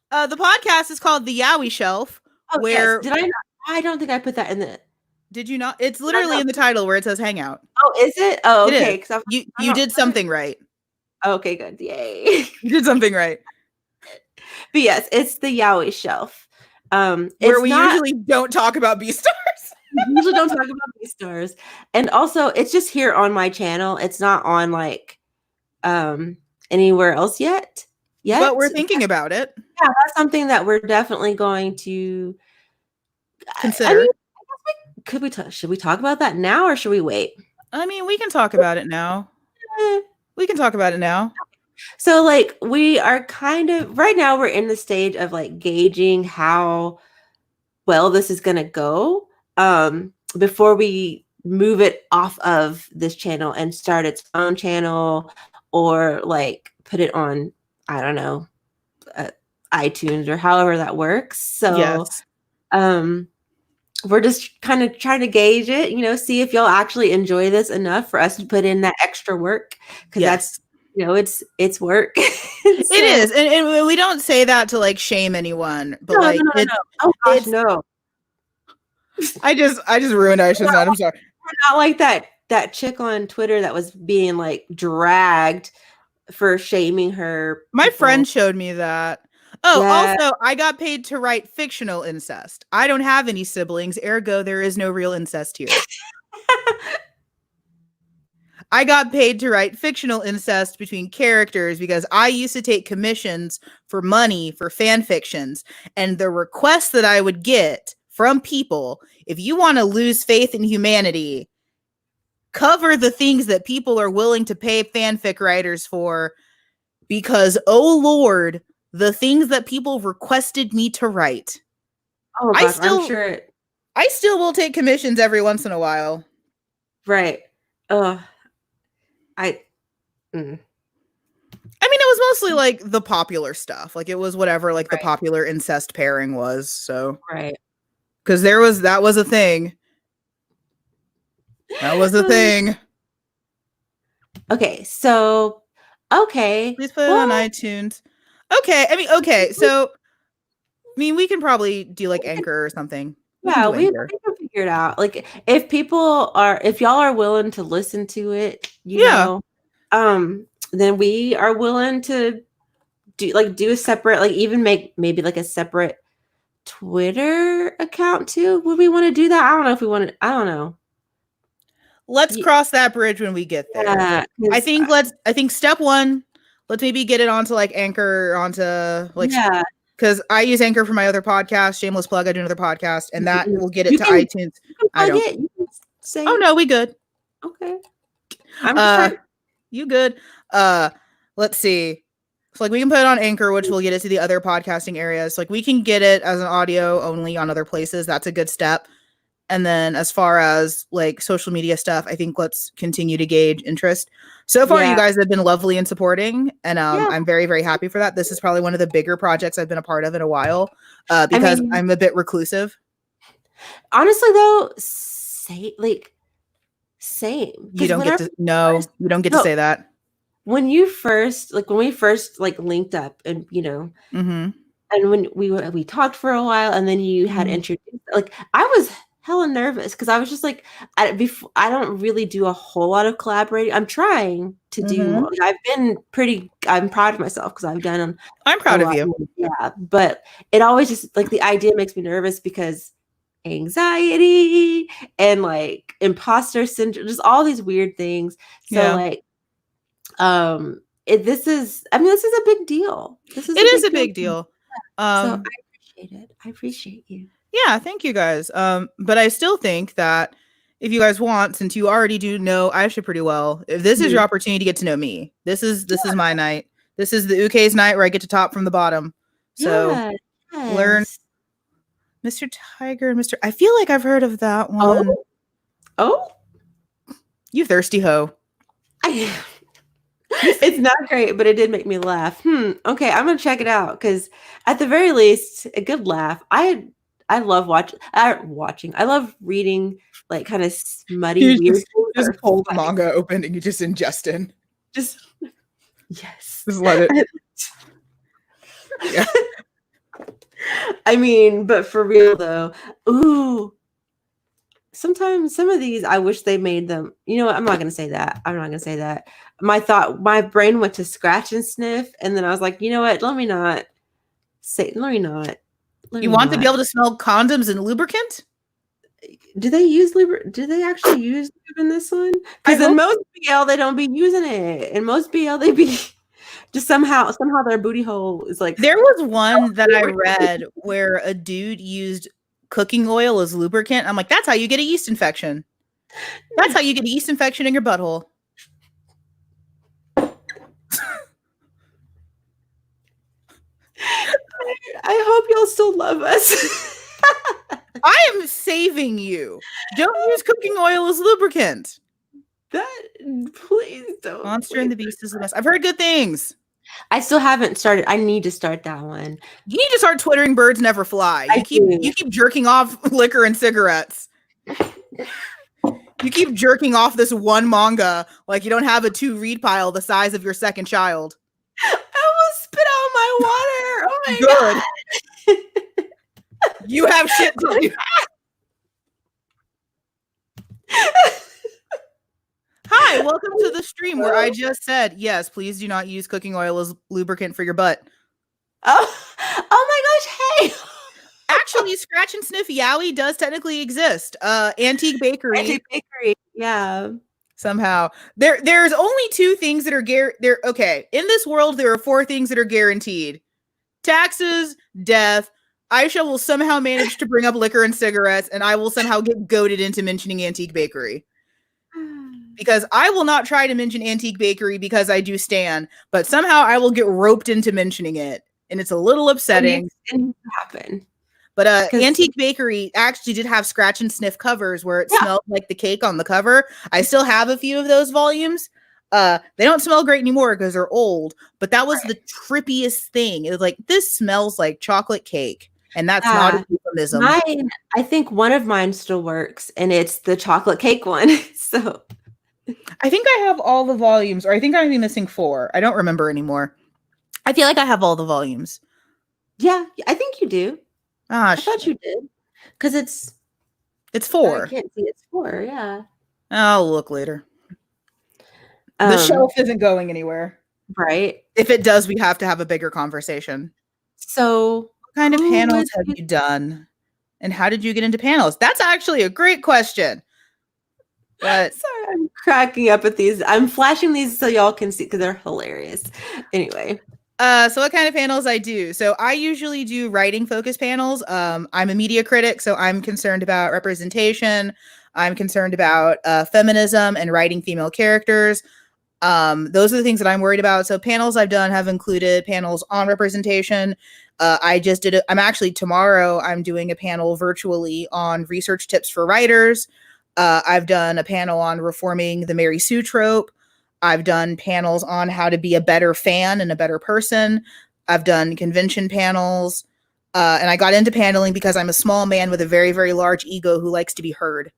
The podcast is called the Yaoi Shelf. Oh, where did I not? I don't think I put that in the. Did you not? It's literally in the title where it says Hangout. Oh, is it? Oh, okay. You did something right. Okay, good. Yay. You did something right. But yes, it's the Yaoi Shelf. Where we usually don't talk about Beastars. We usually don't talk about Beastars. And also, it's just here on my channel. It's not on like anywhere else yet. But we're thinking about it. Yeah, that's something that we're definitely going to consider. Should we talk about that now or should we wait? I mean, we can talk about it now. We can talk about it now. So like we are kind of right now we're in the stage of like gauging how well this is going to go before we move it off of this channel and start its own channel or like put it on, I don't know, iTunes or however that works. So we're just kind of trying to gauge it, see if y'all actually enjoy this enough for us to put in that extra work. Because that's, it's work. It is. And we don't say that to like shame anyone, but no. Oh gosh, no. I just ruined Aisha's night. I'm sorry. We're not like that chick on Twitter that was being like dragged for shaming her. My friend showed me that. Oh, also, I got paid to write fictional incest. I don't have any siblings, ergo there is no real incest here. I got paid to write fictional incest between characters because I used to take commissions for money for fan fictions. And the request that I would get from people, if you want to lose faith in humanity, cover the things that people are willing to pay fanfic writers for, because, oh Lord, the things that people requested me to write. Oh I gosh, I'm still sure. I still will take commissions every once in a while. Right. I. I mean, it was mostly like the popular stuff. Like it was whatever like the Right. popular incest pairing was. So Right. because that was a thing. That was a thing. Okay, so okay. Please put it on Well, iTunes. Okay. I mean, okay. So I mean, we can probably do like Anchor or something. We can yeah, do we Anchor. can figure it out. Like if y'all are willing to listen to it, Yeah. then we are willing to do a separate, like even make maybe like a separate Twitter account too. Would we want to do that? I don't know if we want to, I don't know. Let's cross that bridge when we get there. Yeah, I think step one, let's maybe get it onto like Anchor, onto like, yeah. because I use Anchor for my other podcast, shameless plug. I do another podcast, and that will get it You to can iTunes. I plug don't. it. You can say, Oh no, we good. okay. I'm just trying. You good? Let's see. So like we can put it on Anchor, which will get it to the other podcasting areas. Like we can get it as an audio only on other places. That's a good step. And then as far as like social media stuff, I think let's continue to gauge interest. So far, you guys have been lovely and supporting, and I'm very, very happy for that. This is probably one of the bigger projects I've been a part of in a while, because I'm a bit reclusive. Honestly, though, same. You don't get to you don't get to say that. When we first linked up, and Mm-hmm. and when we talked for a while, and then you had introduced, like I was hella nervous because I was just like, I don't really do a whole lot of collaborating. I'm trying to do more. Like, I'm proud of myself because I've done. I'm proud of you. Yeah, but it always just like the idea makes me nervous because anxiety and like imposter syndrome, just all these weird things. So like, this is a big deal. It is a big deal. So I appreciate it. I appreciate you. Yeah, thank you guys. But I still think that if you guys want, since you already do know Aisha pretty well, if this is your opportunity to get to know me, this is my night. This is the Ukei's night where I get to top from the bottom. So learn Mr. Tiger and Mr. I feel like I've heard of that one. Oh, you thirsty hoe. It's not great, but it did make me laugh. Okay, I'm gonna check it out because at the very least, a good laugh. I love watching. I love reading like kind of smutty, weird. Just pull the manga open and you just ingest in. Just yes. Just let it. Yeah. I mean, but for real though, ooh. Sometimes some of these, I wish they made them. You know what? I'm not gonna say that. My brain went to scratch and sniff, and then I was like, you know what? Let me not. You want to be able to smell condoms and lubricant? Do they actually use lube in this one? Because in most BL they don't be using it. In most BL they be just somehow their booty hole is like. There was one that I read where a dude used cooking oil as lubricant. I'm like, that's how you get a yeast infection. That's how you get a yeast infection in your butthole. I hope y'all still love us. I am saving you. Don't use cooking oil as lubricant. Please don't. Monster and the Beast is the best. I've heard good things. I still haven't started. I need to start that one. You need to start twittering birds never fly. You keep jerking off liquor and cigarettes. You keep jerking off this one manga like you don't have a 2-read pile the size of your second child. I almost spit out my water. Oh my God. You have shit to do. Hi, welcome to the stream where I just said, yes, please do not use cooking oil as lubricant for your butt. Oh my gosh, hey. Actually, Scratch and Sniff Yaoi does technically exist. Antique Bakery. Yeah. Somehow there's only 2 things that are there. Okay, in this world there are 4 things that are guaranteed: taxes, death. Aisha will somehow manage to bring up liquor and cigarettes, and I will somehow get goaded into mentioning Antique Bakery. Because I will not try to mention Antique Bakery because I do stan, but somehow I will get roped into mentioning it, and it's a little upsetting. It needs to happen. But Antique Bakery actually did have scratch and sniff covers where it smelled like the cake on the cover. I still have a few of those volumes. They don't smell great anymore because they're old, but that was the trippiest thing. It was like, this smells like chocolate cake. And that's not a euphemism. I think one of mine still works, and it's the chocolate cake one. So I think I have all the volumes, or I think I might be missing 4. I don't remember anymore. I feel like I have all the volumes. Yeah, I think you do. I thought you did. Because it's 4. I can't see it's 4, yeah. I'll look later. The shelf isn't going anywhere. Right. If it does, we have to have a bigger conversation. So what kind of panels have you done? And how did you get into panels? That's actually a great question. But sorry, I'm cracking up at these. I'm flashing these so y'all can see because they're hilarious. Anyway. So what kind of panels I do? So I usually do writing focused panels. I'm a media critic, so I'm concerned about representation. I'm concerned about feminism and writing female characters. Those are the things that I'm worried about. So panels I've done have included panels on representation. I just did I'm actually tomorrow I'm doing a panel virtually on research tips for writers. I've done a panel on reforming the Mary Sue trope. I've done panels on how to be a better fan and a better person. I've done convention panels. And I got into paneling because I'm a small man with a very, very large ego who likes to be heard.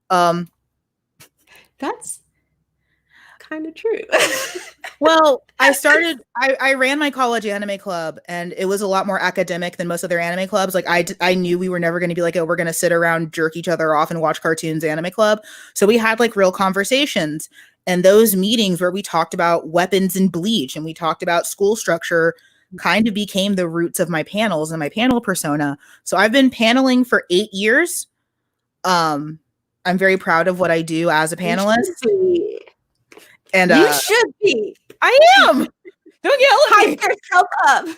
That's kind of true. Well, I ran my college anime club, and it was a lot more academic than most other anime clubs. Like I knew we were never going to be like, oh, we're going to sit around, jerk each other off and watch cartoons anime club. So we had like real conversations, and those meetings where we talked about weapons and Bleach and we talked about school structure kind of became the roots of my panels and my panel persona. So I've been paneling for 8 years. I'm very proud of what I do as a panelist. And you should be. I am. Don't yell at me. Hype yourself up.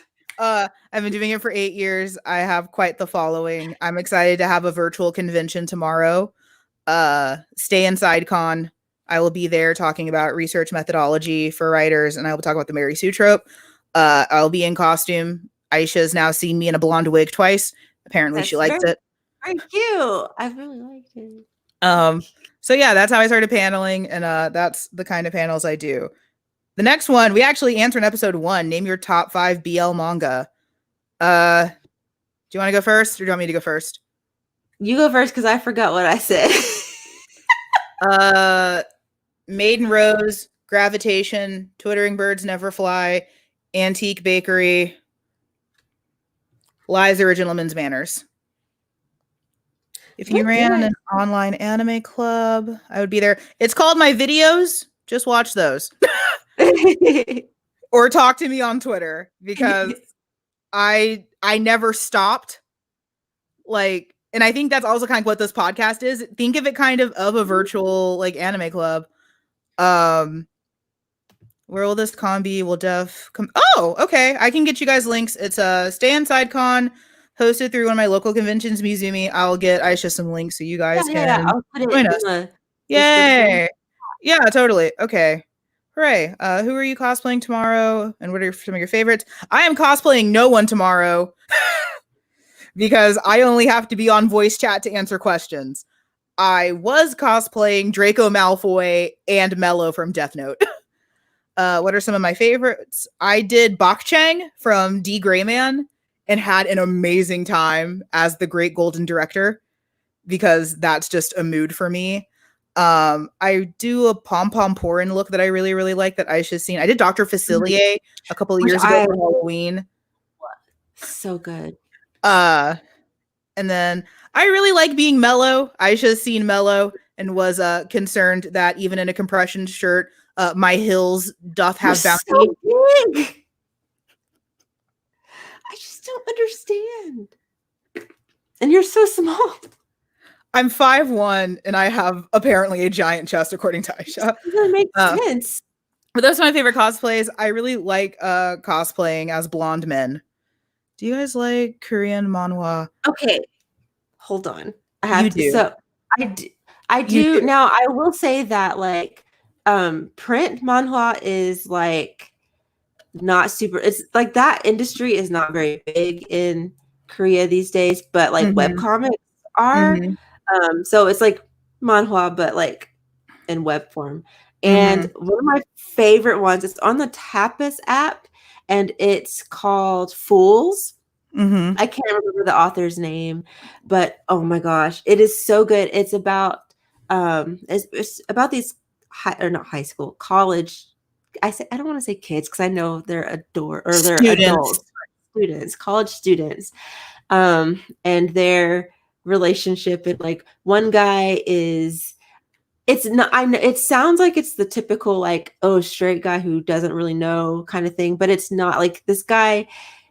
I've been doing it for 8 years. I have quite the following. I'm excited to have a virtual convention tomorrow. Stay Inside Con. I will be there talking about research methodology for writers, and I will talk about the Mary Sue trope. I'll be in costume. Aisha's now seen me in a blonde wig twice. Apparently she likes it. Very cute. I really liked it. So yeah, that's how I started paneling, and that's the kind of panels I do. The next one, we actually answered in episode 1. Name your top 5 BL manga. Do you want to go first, or do you want me to go first? You go first, because I forgot what I said. Maiden Rose, Gravitation, Twittering Birds Never Fly, Antique Bakery, Liza or Gentleman's Manners. If you ran an online anime club, I would be there. It's called My Videos. Just watch those. Or talk to me on Twitter, because I never stopped. Like, and I think that's also kind of what this podcast is. Think of it kind of a virtual like anime club. Where will this con be? Will Def come? Oh, okay. I can get you guys links. It's a Stay Inside Con, hosted through one of my local conventions, Mizumi. I'll get Aisha some links so you guys can I'll put it join in us. the Yay! Yeah, totally. Okay. Hooray. Who are you cosplaying tomorrow? And what are some of your favorites? I am cosplaying no one tomorrow because I only have to be on voice chat to answer questions. I was cosplaying Draco Malfoy and Mello from Death Note. What are some of my favorites? I did Bak-Chang from D. Greyman and had an amazing time as the Great Golden Director, because that's just a mood for me. I do a pom-pom Porin look that I really, really like that Aisha's seen. I did Dr. Facilier a couple of years ago for Halloween. So good. And then I really like being Mellow. Aisha's seen Mellow and was concerned that even in a compression shirt, my hills doth have bounty. So big. I just don't understand. And you're so small. I'm 5'1", and I have apparently a giant chest, according to Aisha. That makes Uh, sense. but those are my favorite cosplays. I really like cosplaying as blonde men. Do you guys like Korean manhwa? Okay, hold on. I You have to. do. So I do. I You do. do. Now I will say that like print manhwa is like not super. It's like that industry is not very big in Korea these days, but like web Mhm. comics are. Mhm. So it's like manhwa, but like in web form. And Mhm. one of my favorite ones is on the Tapas app, and it's called Fools. Mhm. I can't remember the author's name, but oh my gosh, it is so good. It's about these high or not high school, college. I don't want to say kids because I know they're Students. adults, students, college students, and their relationship. And like one guy is it's not I know it sounds like it's the typical like, oh, straight guy who doesn't really know kind of thing, but it's not. Like this guy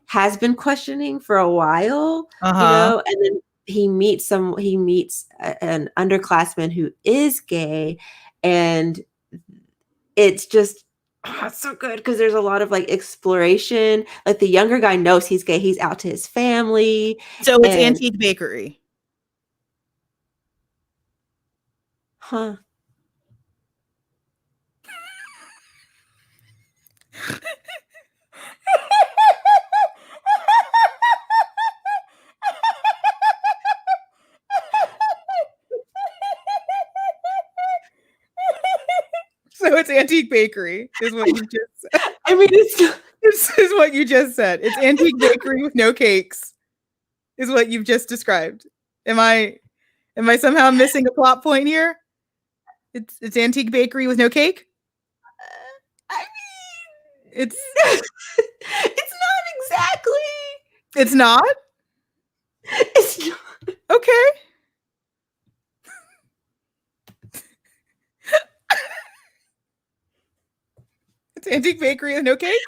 has been questioning for a while, Uh-huh. and then an underclassman who is gay, and it's just it's so good because there's a lot of like exploration. Like the younger guy knows he's gay, he's out to his family, So it's and Antique Bakery. huh. So it's Antique Bakery, is what you just said. I mean, it's This is what you just said. It's Antique Bakery with no cakes, is what you've just described. Am I somehow missing a plot point here? It's Antique Bakery with no cake? I It's mean, it's not exactly. it's not? It's not. Okay. It's Antique Bakery with no cake?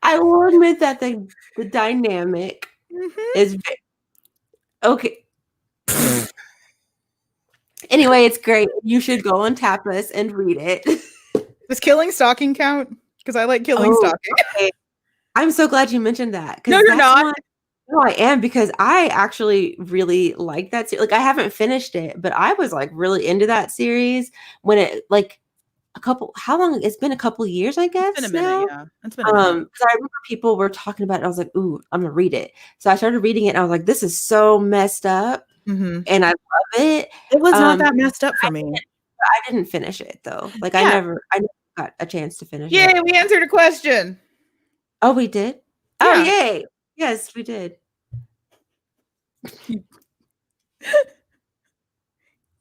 I will admit that the dynamic Mhm. is okay. Anyway, it's great. You should go on Tapas and read it. Does killing stalking count? Because I like killing Oh, stalking. okay. I'm so glad you mentioned that No, because you're that's not. one. No, I am because I actually really like that series. Like I haven't finished it, but I was like really into that series when it like how long? It's been a couple years, I It's been a guess minute, now. yeah. It's been a minute. Because I remember people were talking about it. I was like, ooh, I'm gonna read it. So I started reading it and I was like, this is so messed up. Mhm. And I love it. It was not Um, that messed up for I me. didn't finish it though. Like Yeah. I never got a chance to finish Yay, it. we answered a question. Oh, we did? Oh, Yeah. yay. Yes, we did.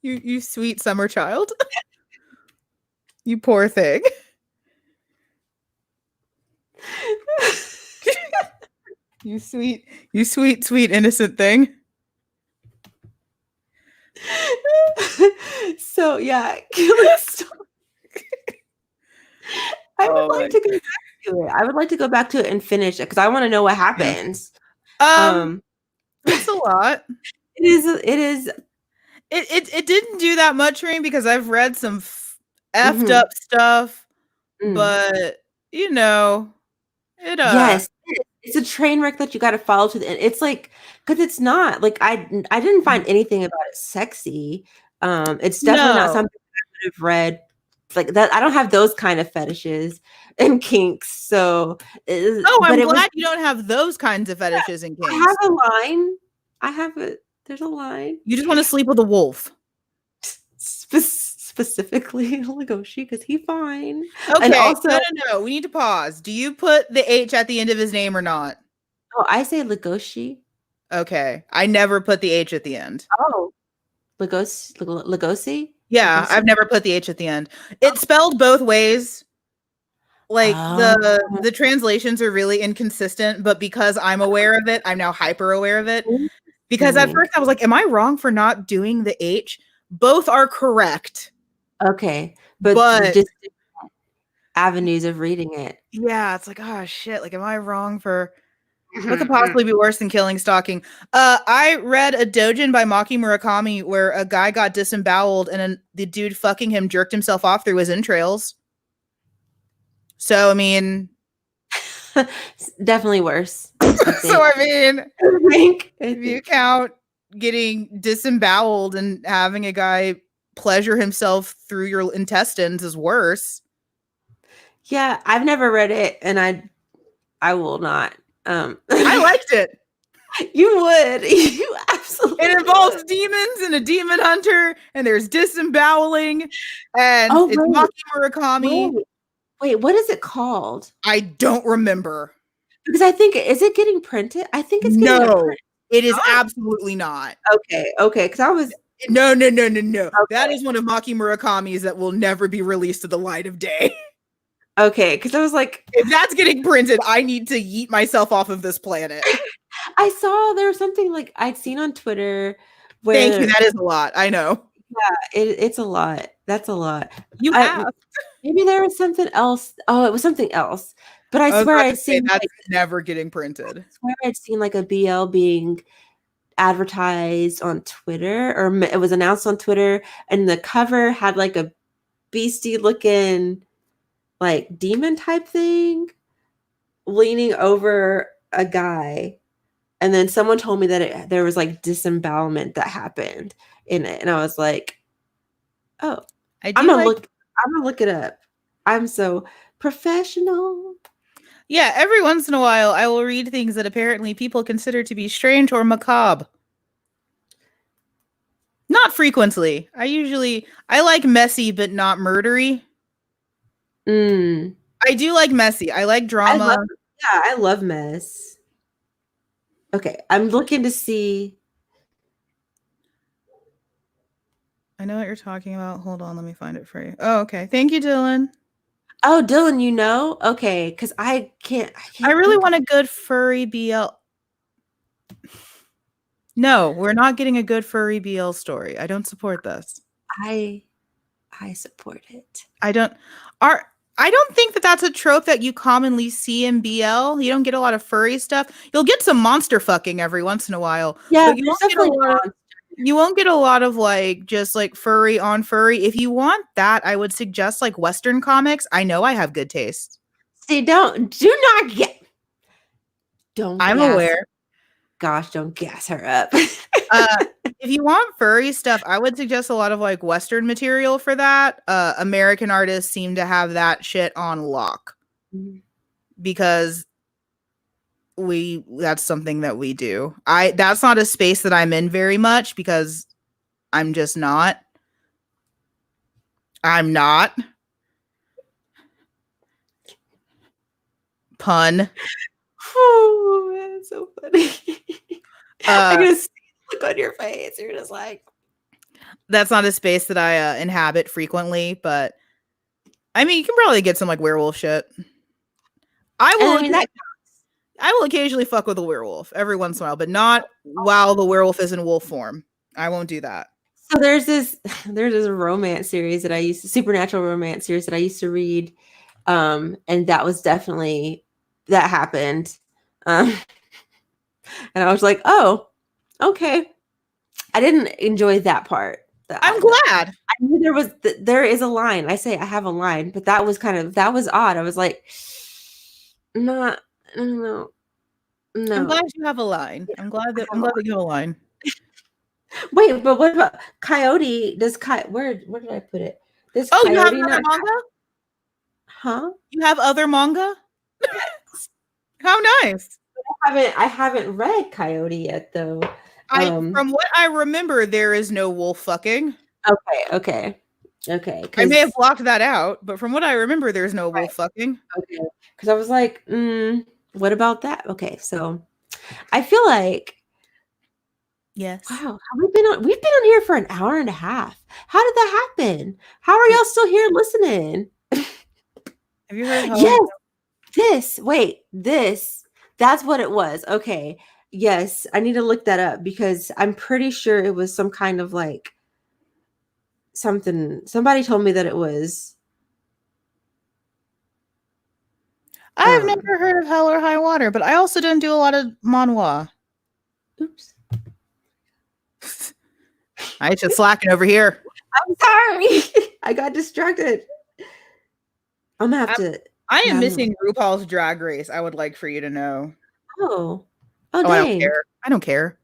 You sweet summer child. You poor thing. You sweet innocent thing. So yeah, killing stuff. I would Oh like my. to go back to it. I would like to go back to it and finish it because I want to know what happens. Um, Um, it's a lot. it is It didn't do that much for me because I've read some effed mhm, up stuff, mm. but you know, it Yes, it's a train wreck that you gotta follow to the end. It's like, because it's not like I didn't find anything about it sexy. It's definitely not no. something I would have read like that. I don't have those kind of fetishes and kinks. So, Oh, but I'm it was glad you don't have those kinds of fetishes and I have kinks. a line. I have a there's a line. You just want to sleep with a wolf. Specifically Legoshi because he fine. And Okay, also, no. We need to pause. Do you put the H at the end of his name or not? oh, I say Legoshi. Okay, I never put the H at the end. Oh, Legosi? Yeah, Legosi? I've never put the H at the end. It's spelled both ways. Like Oh. the translations are really inconsistent, but because I'm aware of it, I'm now hyper aware of it. Because at Interesting. first I was like, am I wrong for not doing the H? Both are correct. Okay, but But just avenues of reading it. yeah, it's like, oh shit, like am I wrong for What could possibly be worse than killing stalking? I read a doujin by Maki Murakami where a guy got disemboweled and the dude fucking him jerked himself off through his entrails. So, I mean... Definitely worse. So, I mean, if you think. count getting disemboweled and having a guy pleasure himself through your intestines is worse. Yeah, I've never read it, and I will not. I liked it. You would. You absolutely It involves would. demons and a demon hunter, and there's disemboweling, and it's Maki Murakami. Wait, what is it called? I don't remember. Because I think, is it getting printed? I think it's getting printed. It is absolutely not. Okay, because I was... No. Okay. That is one of Maki Murakami's that will never be released to the light of day. Okay, because I was like... If that's getting printed, I need to yeet myself off of this planet. I saw there was something like I'd seen on Twitter where... Thank you, that is a lot. I know. Yeah, it's a lot. That's a lot. You have. Maybe there was something else. Oh, it was something else. But I swear I'd seen... That's never getting printed. I swear I'd seen like a BL being advertised on Twitter, or it was announced on Twitter, and the cover had like a beastie looking like demon type thing leaning over a guy, and then someone told me that there was like disembowelment that happened in it, and I was like, oh, I'm gonna look it up. I'm so professional. Yeah, every once in a while I will read things that apparently people consider to be strange or macabre. Not frequently. I like messy but not murdery. I do like messy. I like drama. I love mess. Okay, I'm looking to see. I know what you're talking about. Hold on, let me find it for you. Oh, okay. Thank you, Dylan. Oh, Dylan, you know? Okay, because I can't. I really want a good furry BL. No, we're not getting a good furry BL story. I don't support this. I support it. I don't think that that's a trope that you commonly see in BL. You don't get a lot of furry stuff. You'll get some monster fucking every once in a while. Yeah, but you won't get a lot of like just like furry on furry. If you want that, I would suggest like Western comics. I know I have good taste. See, don't I'm aware. Gosh, don't gas her up. If you want furry stuff, I would suggest a lot of like Western material for that. American artists seem to have that shit on lock because that's something that we do. That's not a space that I'm in very much because I'm just not. I'm not. Pun. Oh man, so funny. I can see the look on your face. You're just like, that's not a space that I inhabit frequently, but I mean, you can probably get some like werewolf shit. I will occasionally fuck with a werewolf every once in a while, but not while the werewolf is in wolf form. I won't do that. So there's this romance series that supernatural romance series that I used to read. And that was definitely, that happened. And I was like, oh, okay. I didn't enjoy that part. I'm glad. I knew there is a line. I say I have a line, but that was odd. I was like, no. I'm glad you have a line. I'm glad that you have a line. Wait, but what about Coyote? Where did I put it? You have another manga? Huh? You have other manga? Yes. How nice. I haven't read Coyote yet though. From what I remember, there is no wolf fucking. Okay. I may have blocked that out, but from what I remember, there's no wolf fucking. Okay. Because I was like, what about that? Okay, so I feel like, yes. Wow, we've been on here for an hour and a half. How did that happen? How are y'all still here listening? Have you heard? Yes. That's what it was. Okay. Yes, I need to look that up because I'm pretty sure it was some kind of like something. Somebody told me that it was. I've never heard of Hell or High Water, but I also don't do a lot of manhwa. Oops. I just slacking over here. I'm sorry. I got distracted. I'm gonna have to. I am missing RuPaul's Drag Race. I would like for you to know. Oh, dang. I don't care. I don't care.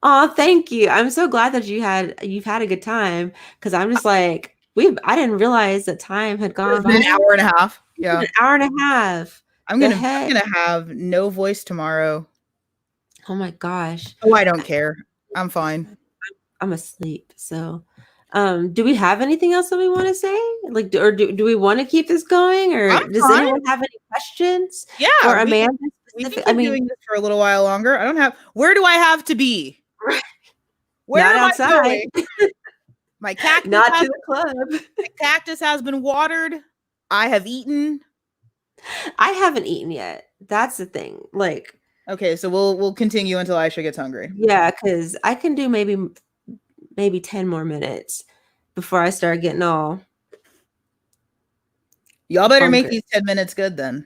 Oh, thank you. I'm so glad that you've had a good time, because I'm just like I didn't realize that time had gone by. An hour and a half. Yeah, an hour and a half. I'm gonna have no voice tomorrow. Oh my gosh. Oh, I don't care. I'm fine. I'm asleep. So, do we have anything else that we want to say? Like, do we want to keep this going, or does anyone have any questions? Yeah. Or Amanda? We can keep doing this for a little while longer. I don't have. Where do I have to be? Where Not am outside. I going? My cactus Not to the club. My cactus has been watered. I have eaten. I haven't eaten yet. That's the thing. Like, okay, so we'll continue until Aisha gets hungry. Yeah, because I can do maybe 10 more minutes before I start getting all. Y'all better make these 10 minutes good then.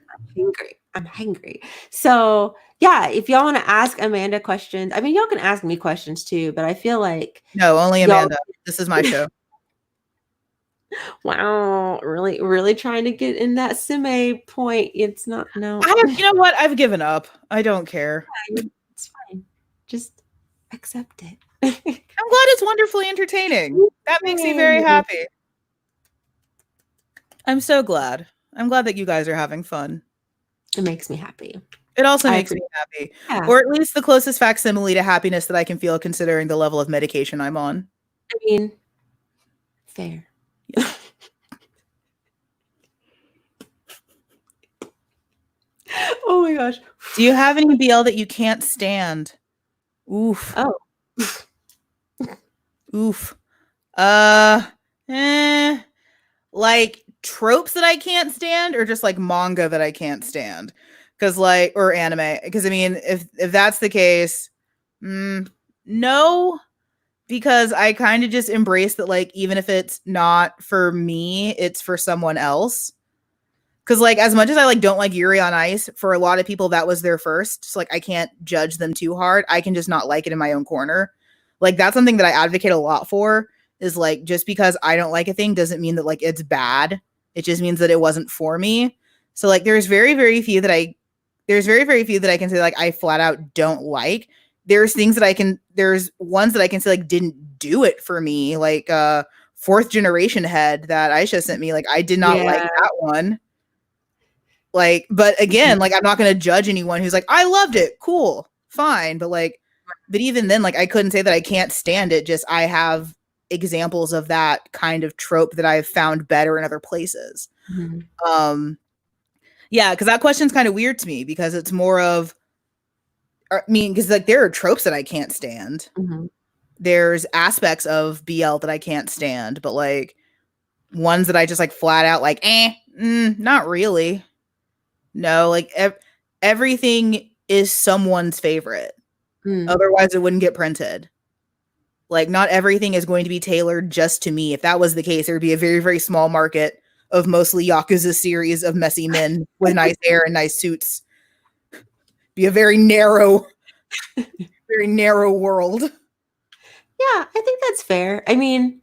I'm hungry. So yeah, if y'all want to ask Amanda questions, I mean, y'all can ask me questions too, but I feel like no, only Amanda. This is my show. Wow, really trying to get in that seme point. It's not you know what? I've given up. I don't care. It's fine. Just accept it. I'm glad it's wonderfully entertaining. That makes me very happy. I'm so glad. I'm glad that you guys are having fun. It makes me happy. It also makes me happy. Yeah. Or at least the closest facsimile to happiness that I can feel considering the level of medication I'm on. I mean, fair. Yeah. Oh my gosh. Do you have any BL that you can't stand? Oof. Oh. Oof. Like tropes that I can't stand, or just like manga that I can't stand? Because like, or anime. Because I mean, if that's the case, no. Because I kind of just embrace that, like, even if it's not for me, it's for someone else. Because, like, as much as I, like, don't like Yuri on Ice, for a lot of people, that was their first. So, like, I can't judge them too hard. I can just not like it in my own corner. Like, that's something that I advocate a lot for, is, like, just because I don't like a thing doesn't mean that, like, it's bad. It just means that it wasn't for me. So, like, there's very, very few that I can say, like, I flat out don't like. There's ones that I can say, like, didn't do it for me. Like, Fourth Generation Head that Aisha sent me. Like, I did not like that one. Like, but again, like, I'm not going to judge anyone who's like, I loved it. Cool. Fine. But like, but even then, like, I couldn't say that I can't stand it. Just, I have examples of that kind of trope that I've found better in other places. Mm-hmm. Yeah. Cause that question's kind of weird to me, because it's more of, I mean, because like there are tropes that I can't stand. Mm-hmm. There's aspects of BL that I can't stand, but like ones that I just like flat out like, not really. No, like everything is someone's favorite. Otherwise, it wouldn't get printed. Like, not everything is going to be tailored just to me. If that was the case, there would be a very, very small market of mostly Yakuza series of messy men with nice hair and nice suits. Be a very narrow world. Yeah, I think that's fair. I mean,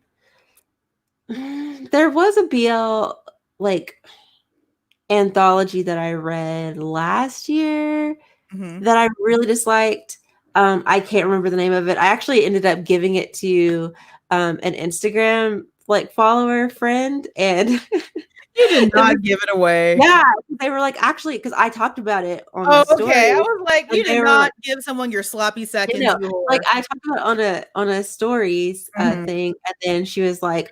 there was a BL like anthology that I read last year that I really disliked. I can't remember the name of it. I actually ended up giving it to an Instagram like follower friend, and you did not give it away. Yeah, they were like, actually, because I talked about it on the story. Okay. I was like, you did not give someone your sloppy seconds. Like, I talked about it on a stories thing, and then she was like,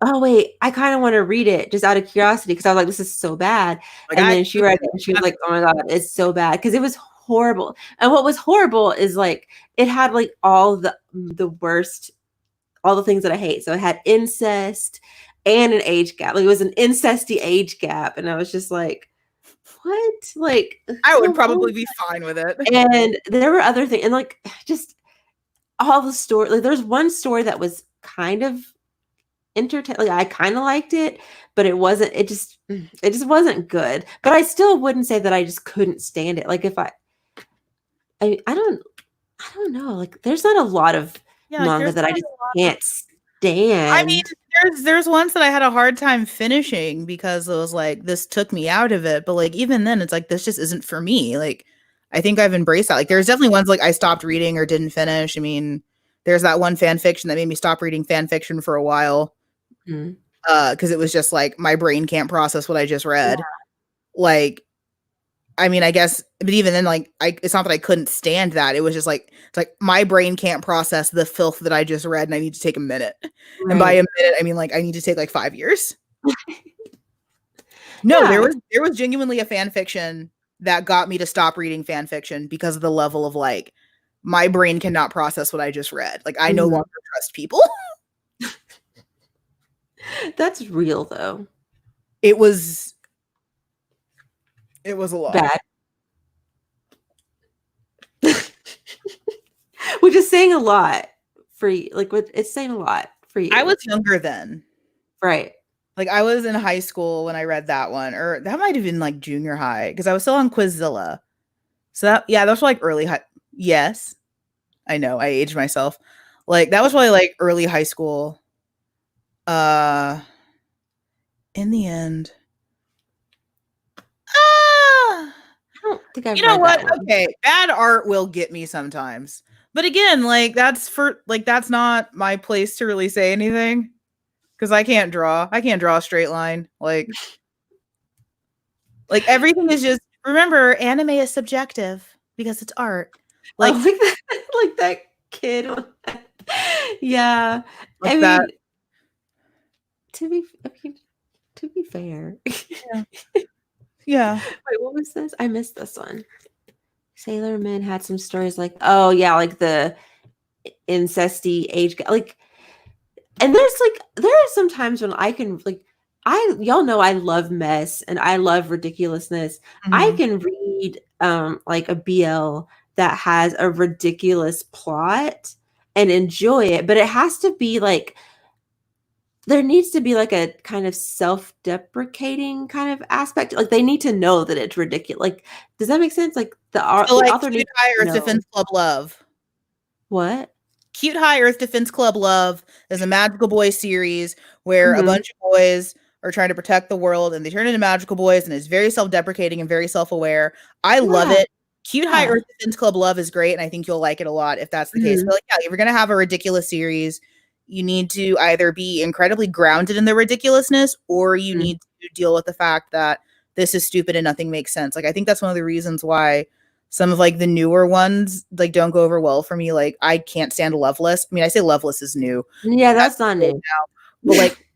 oh wait, I kind of want to read it just out of curiosity, because I was like, this is so bad. Like, and then she read it and she was like, oh my god, it's so bad, because it was horrible. And what was horrible is like it had like all the worst, all the things that I hate. So it had incest and an age gap. Like, it was an incesty age gap, and I was just like, what? Like, I would probably be fine with it. And there were other things, and like just all the story. Like, there's one story that was kind of entertain. Like I kind of liked it, but it wasn't. It just wasn't good. But I still wouldn't say that I just couldn't stand it. Like if I don't know. Like there's not a lot of Yeah, like manga there's that I not just a lot. can't I mean, stand. there's ones that I had a hard time finishing because it was like this took me out of it. But like even then, it's like this just isn't for me. Like I think I've embraced that. Like there's definitely ones like I stopped reading or didn't finish. I mean, there's that one fan fiction that made me stop reading fan fiction for a while. Mhm. Because it was just like my brain can't process what I just read. Like, I mean, I guess, but even then, like, it's not that I couldn't stand that. It was just like it's like my brain can't process the filth that I just read, and I need to take a minute. And by a Right. minute, I mean like I need to take like 5 years. No, Yeah. there was genuinely a fan fiction that got me to stop reading fan fiction because of the level of like my brain cannot process what I just read. Like I no Mhm. longer trust people. That's real though. It was it was a lot. Bad. Which is saying a lot for you. Like it's saying a lot for I you. was younger then. Right. Like I was in high school when I read that one, or that might have been like junior high because I was still on Quizzilla. So that, yeah, that was like early high. Yes, I know I aged myself. Like that was probably like early high school. Uh, in the end, ah, I don't think I've you know read what? that one. Okay, bad art will get me sometimes, but again, like that's not my place to really say anything because I can't draw. I can't draw a straight line. Like everything is just remember, anime is subjective because it's art. Oh, Like like that, like that kid. Yeah. I like that. mean, I mean, to be fair. Yeah. Yeah. Wait, what was this? I missed this one. Sailor Moon had some stories like, oh yeah, like the incesty like, and there are some times when I can like, y'all know I love mess and I love ridiculousness. I Mhm. can read like a BL that has a ridiculous plot and enjoy it, but it has to be like there needs to be like a kind of self-deprecating kind of aspect. Like they need to know that it's ridiculous. Like, does that make sense? Like So the like author Cute needs High to Earth know Defense Club Love. what. Cute High Earth Defense Club Love is a magical boy series where a Mhm. bunch of boys are trying to protect the world and they turn into magical boys and it's very self-deprecating and very self-aware. I love Yeah, it. Cute High yeah. Earth Defense Club Love is great and I think you'll like it a lot if that's the case. Mhm, But like yeah, if you're gonna have a ridiculous series, you need to either be incredibly grounded in the ridiculousness or you mhm. need to deal with the fact that this is stupid and nothing makes sense. Like I think that's one of the reasons why some of like the newer ones like don't go over well for me. Like I can't stand Loveless. I mean, I say Loveless is new. Yeah, That's that's not old new. now. But like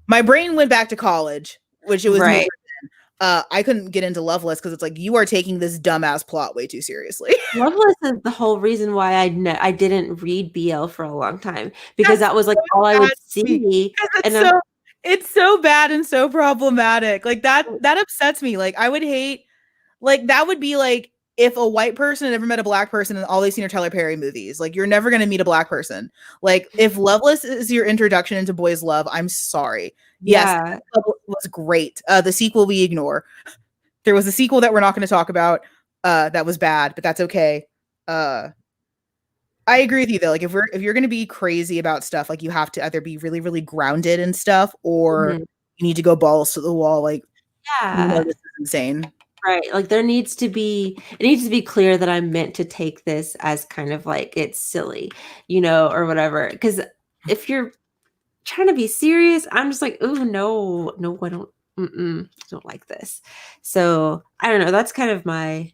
my brain went back to college, which it was newer. Right. I couldn't get into Loveless because it's like you are taking this dumbass plot way too seriously. Loveless is the whole reason why I didn't read BL for a long time because That's that was like so all I bad would to me see, because and I'm it's so bad and so problematic. Like that upsets me. Like I would hate like that would be like if a white person had never met a black person and all they've seen are Tyler Perry movies. Like you're never gonna meet a black person. Like if Loveless is your introduction into boys' love, I'm sorry. Yes, yeah. was great. The sequel we ignore. There was a sequel that we're not going to talk about. That was bad, but that's okay. Uh, I agree with you though. Like if you're going to be crazy about stuff, like you have to either be really really grounded in stuff, or Mhm. you need to go balls to the wall. Like no, Yeah. this is insane. Right, like, there needs to be it needs to be clear that I'm meant to take this as kind of like it's silly, or whatever. Because if you're trying to be serious, I'm just like, "Ooh, no, no, I don't like this." So, I don't know, that's kind of my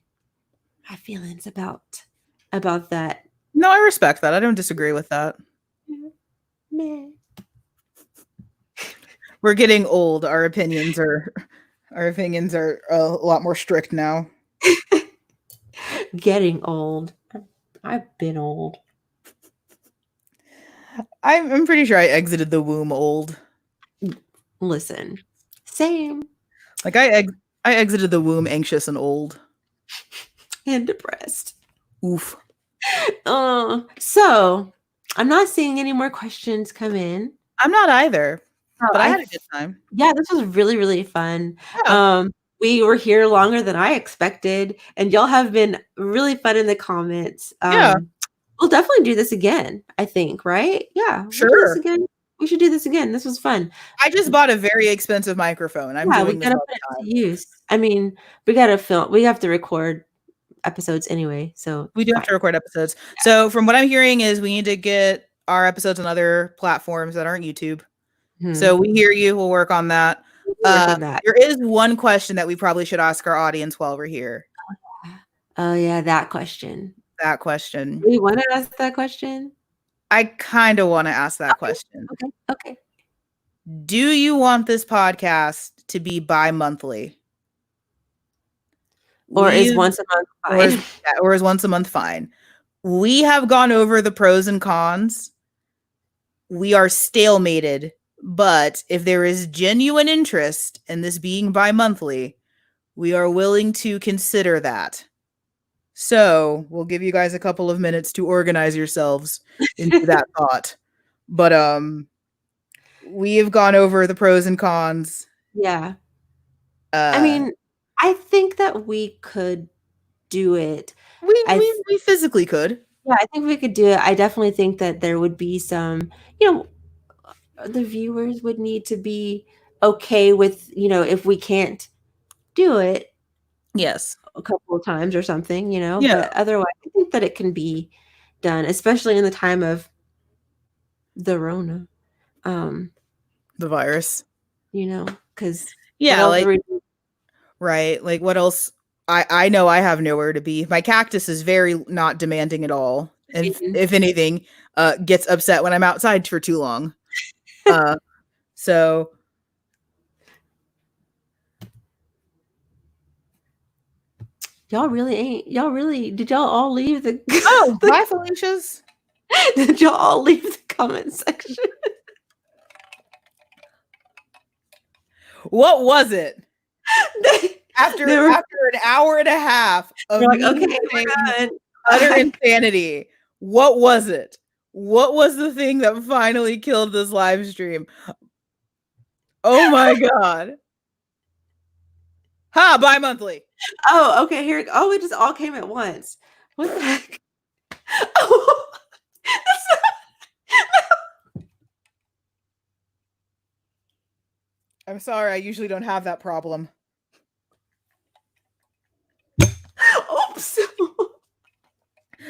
feelings about that. No, I respect that. I don't disagree with that. Meh. We're getting old. Our opinions are a lot more strict now. Getting old. I've been old. I'm pretty sure I exited the womb old. Listen, same, Like I exited the womb anxious and old. and depressed. Oof. So I'm not seeing any more questions come in. I'm not either, Oh, but I had a good time. Yeah, this was really, really fun. Yeah. We were here longer than I expected, and y'all have been really fun in the comments. Yeah. We'll definitely do this again, I think, right? Yeah, we'll do this Sure. again. We should do this again. This was fun. I just bought a very expensive microphone. I'm Yeah, we doing this gotta all put it the to time. use. I mean, we gotta film. We have to record episodes anyway, so We do have fine. to record episodes. So from what I'm hearing is we need to get our episodes on other platforms that aren't YouTube. So Hmm. we hear you. We'll work on that. We'll work on that. There is one question that we probably should ask our audience while we're here. Oh yeah, that question. That question. Do you want to ask that question? I kind of want to ask that question. Okay. Okay. Do you want this podcast to be bi-monthly? Or is We've once a month or is, fine? or is once a month fine? We have gone over the pros and cons. We are stalemated, but if there is genuine interest in this being bi-monthly, we are willing to consider that. So we'll give you guys a couple of minutes to organize yourselves into that thought. But we have gone over the pros and cons. Yeah. I mean, I think that we could do it. We physically could. Yeah, I think we could do it. I definitely think that there would be some, you know, the viewers would need to be okay with, if we can't do it Yes. a couple of times or something, Yeah. but otherwise I think that it can be done, especially in the time of the Rona. The virus. Because Yeah, right. Like what else? I know I have nowhere to be. My cactus is very not demanding at all. And if anything, gets upset when I'm outside for too long. So y'all really did y'all all leave the oh, bye Felicia's. Did y'all all leave the comment section? What was it? After an hour and a half of like, okay, utter insanity, what was it? What was the thing that finally killed this live stream? Oh my god. Ha, bi-monthly. Oh, okay, here. Oh, it just all came at once. What the heck? Oh, that's not, I'm sorry, I usually don't have that problem. Oops.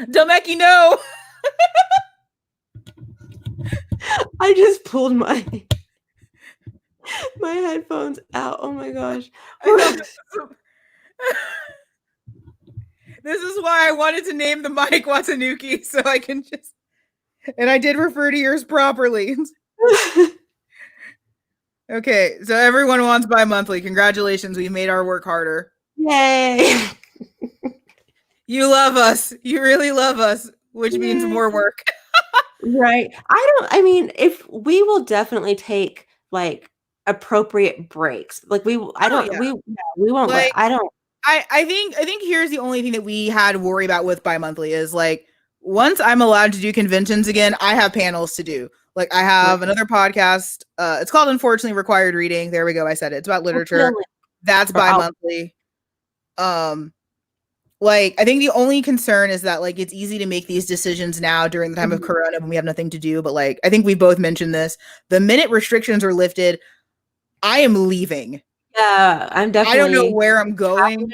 Domeki, no! I just pulled my headphones out. Oh my gosh. This is why I wanted to name the mic Watanuki, so I can just... And I did refer to yours properly. Okay, so everyone wants bi-monthly. Congratulations, we made our work harder. Yay. You love us. You really love us, which means more work. Right. I mean, if we will definitely take like appropriate breaks. Like we won't Like, I don't I think here's the only thing that we had to worry about with bi-monthly is like once I'm allowed to do conventions again, I have panels to do. Like I have another podcast. It's called Unfortunately Required Reading. There we go. I said it. It's about literature. That's bi-monthly. Like I think the only concern is that like it's easy to make these decisions now during the time of Corona when we have nothing to do. But like I think we both mentioned this. The minute restrictions are lifted, I am leaving. Yeah, I'm definitely. I don't know where I'm going,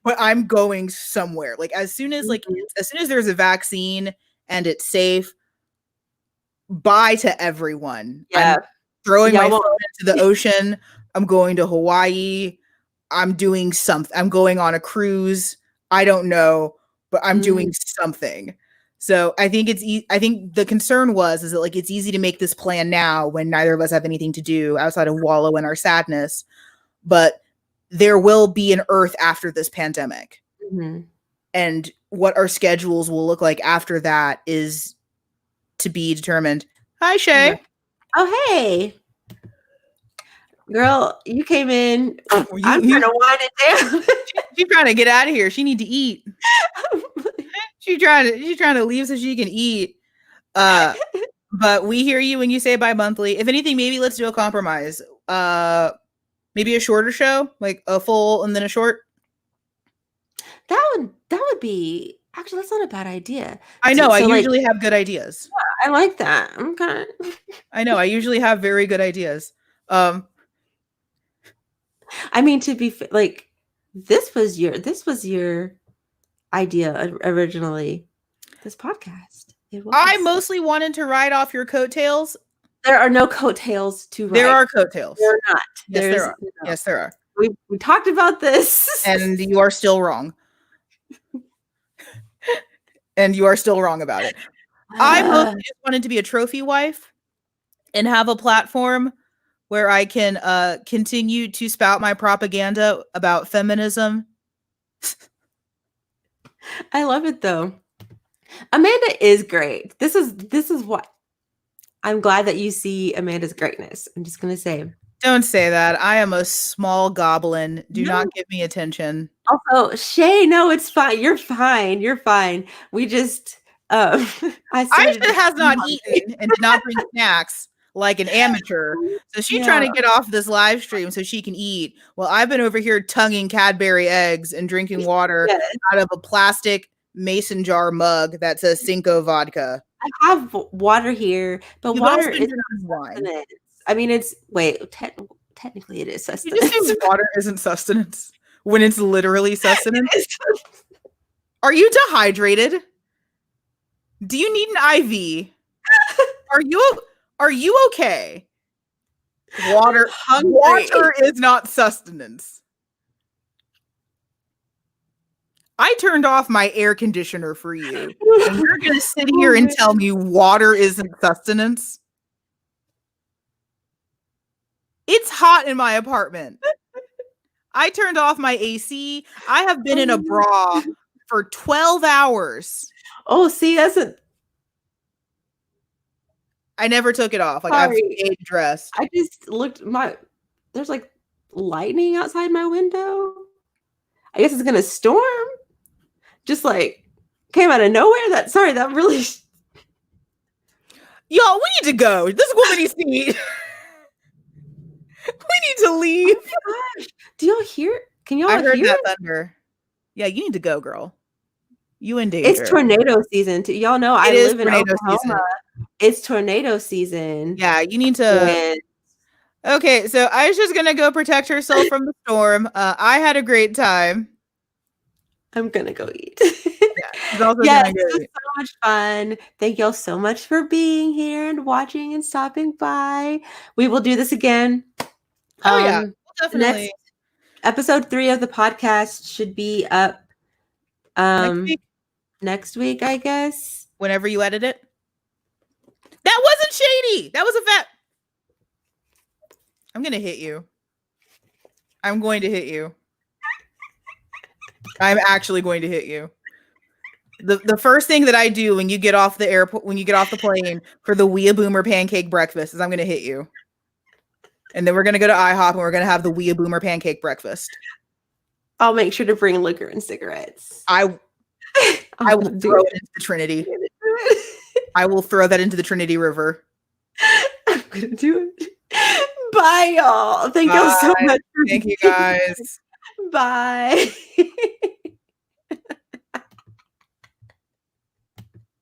but I'm going somewhere. Like as soon as there's a vaccine and it's safe, bye to everyone. Yeah. I'm throwing my phone into the ocean. I'm going to Hawaii. I'm doing something. I'm going on a cruise. I don't know, but I'm doing something. So I think I think the concern is that like it's easy to make this plan now when neither of us have anything to do outside of wallow in our sadness. But there will be an Earth after this pandemic, and what our schedules will look like after that is to be determined. Hi, Shay. Oh, hey. Girl, you came in. I'm trying to wind it down. She's trying to get out of here. She need to eat. She's trying to leave so she can eat. But But we hear you when you say bi-monthly. If anything, maybe let's do a compromise. Maybe a shorter show, like a full and then a short. That would be actually that's not a bad idea. I know. I So like usually have good ideas. I like that. I'm kind of I know. I usually have very good ideas. I mean to be like this was your idea originally. This podcast. It was. I mostly wanted to ride off your coattails. There are no coattails to ride. There are coattails. There are not. Yes, There's, there are. no. Yes, there are. We talked about this. And you are still wrong. And you are still wrong about it. I mostly just wanted to be a trophy wife and have a platform where I can continue to spout my propaganda about feminism. I love it though. Amanda is great. This is what I'm glad that you see Amanda's greatness. I'm just gonna say. Don't say that. I am a small goblin. Do not give me attention. Also, Shay, no, it's fine. You're fine. You're fine. We just Aisha has not eaten and did not bring snacks like an amateur. So she's trying to get off this live stream so she can eat. Well, I've been over here tonguing Cadbury eggs and drinking water out of a plastic mason jar mug that says Cinco vodka. I have water here, but water is wine. I mean, it's technically it is sustenance. You just say water isn't sustenance when it's literally sustenance. Are you dehydrated? Do you need an IV? Are you okay? Water is not sustenance. I turned off my air conditioner for you. And you're going to sit here and tell me water isn't sustenance? It's hot in my apartment. I turned off my AC. I have been in a bra for 12 hours. Oh, see, I never took it off. Like, I've stayed dressed. I just looked there's like lightning outside my window. I guess it's gonna storm. Just like came out of nowhere. That really Y'all, we need to go. This woman needs to eat. We need to leave. Oh my gosh. Do y'all hear? Can y'all I heard hear that thunder. Yeah, you need to go, girl. You in danger. It's tornado season. Y'all know I live in Oklahoma. Season. It's tornado season. Yeah, you need to. Okay, so Aisha's gonna go protect herself from the storm. I had a great time. I'm gonna go eat. Yes, this was so much fun. Thank y'all so much for being here and watching and stopping by. We will do this again. Yeah, definitely. Episode 3 of the podcast should be up next week, I guess. Whenever you edit it. That wasn't shady. That was a fact. I'm gonna hit you. I'm going to hit you. I'm actually going to hit you. The first thing that I do when you get off the airport, when you get off the plane for the Wea Boomer pancake breakfast is I'm going to hit you. And then we're going to go to IHOP and we're going to have the Wea Boomer pancake breakfast. I'll make sure to bring liquor and cigarettes. I will throw it into the Trinity. I will throw that into the Trinity River. I'm going to do it. Bye, y'all. Thank y'all so much. Thank you, guys. Bye.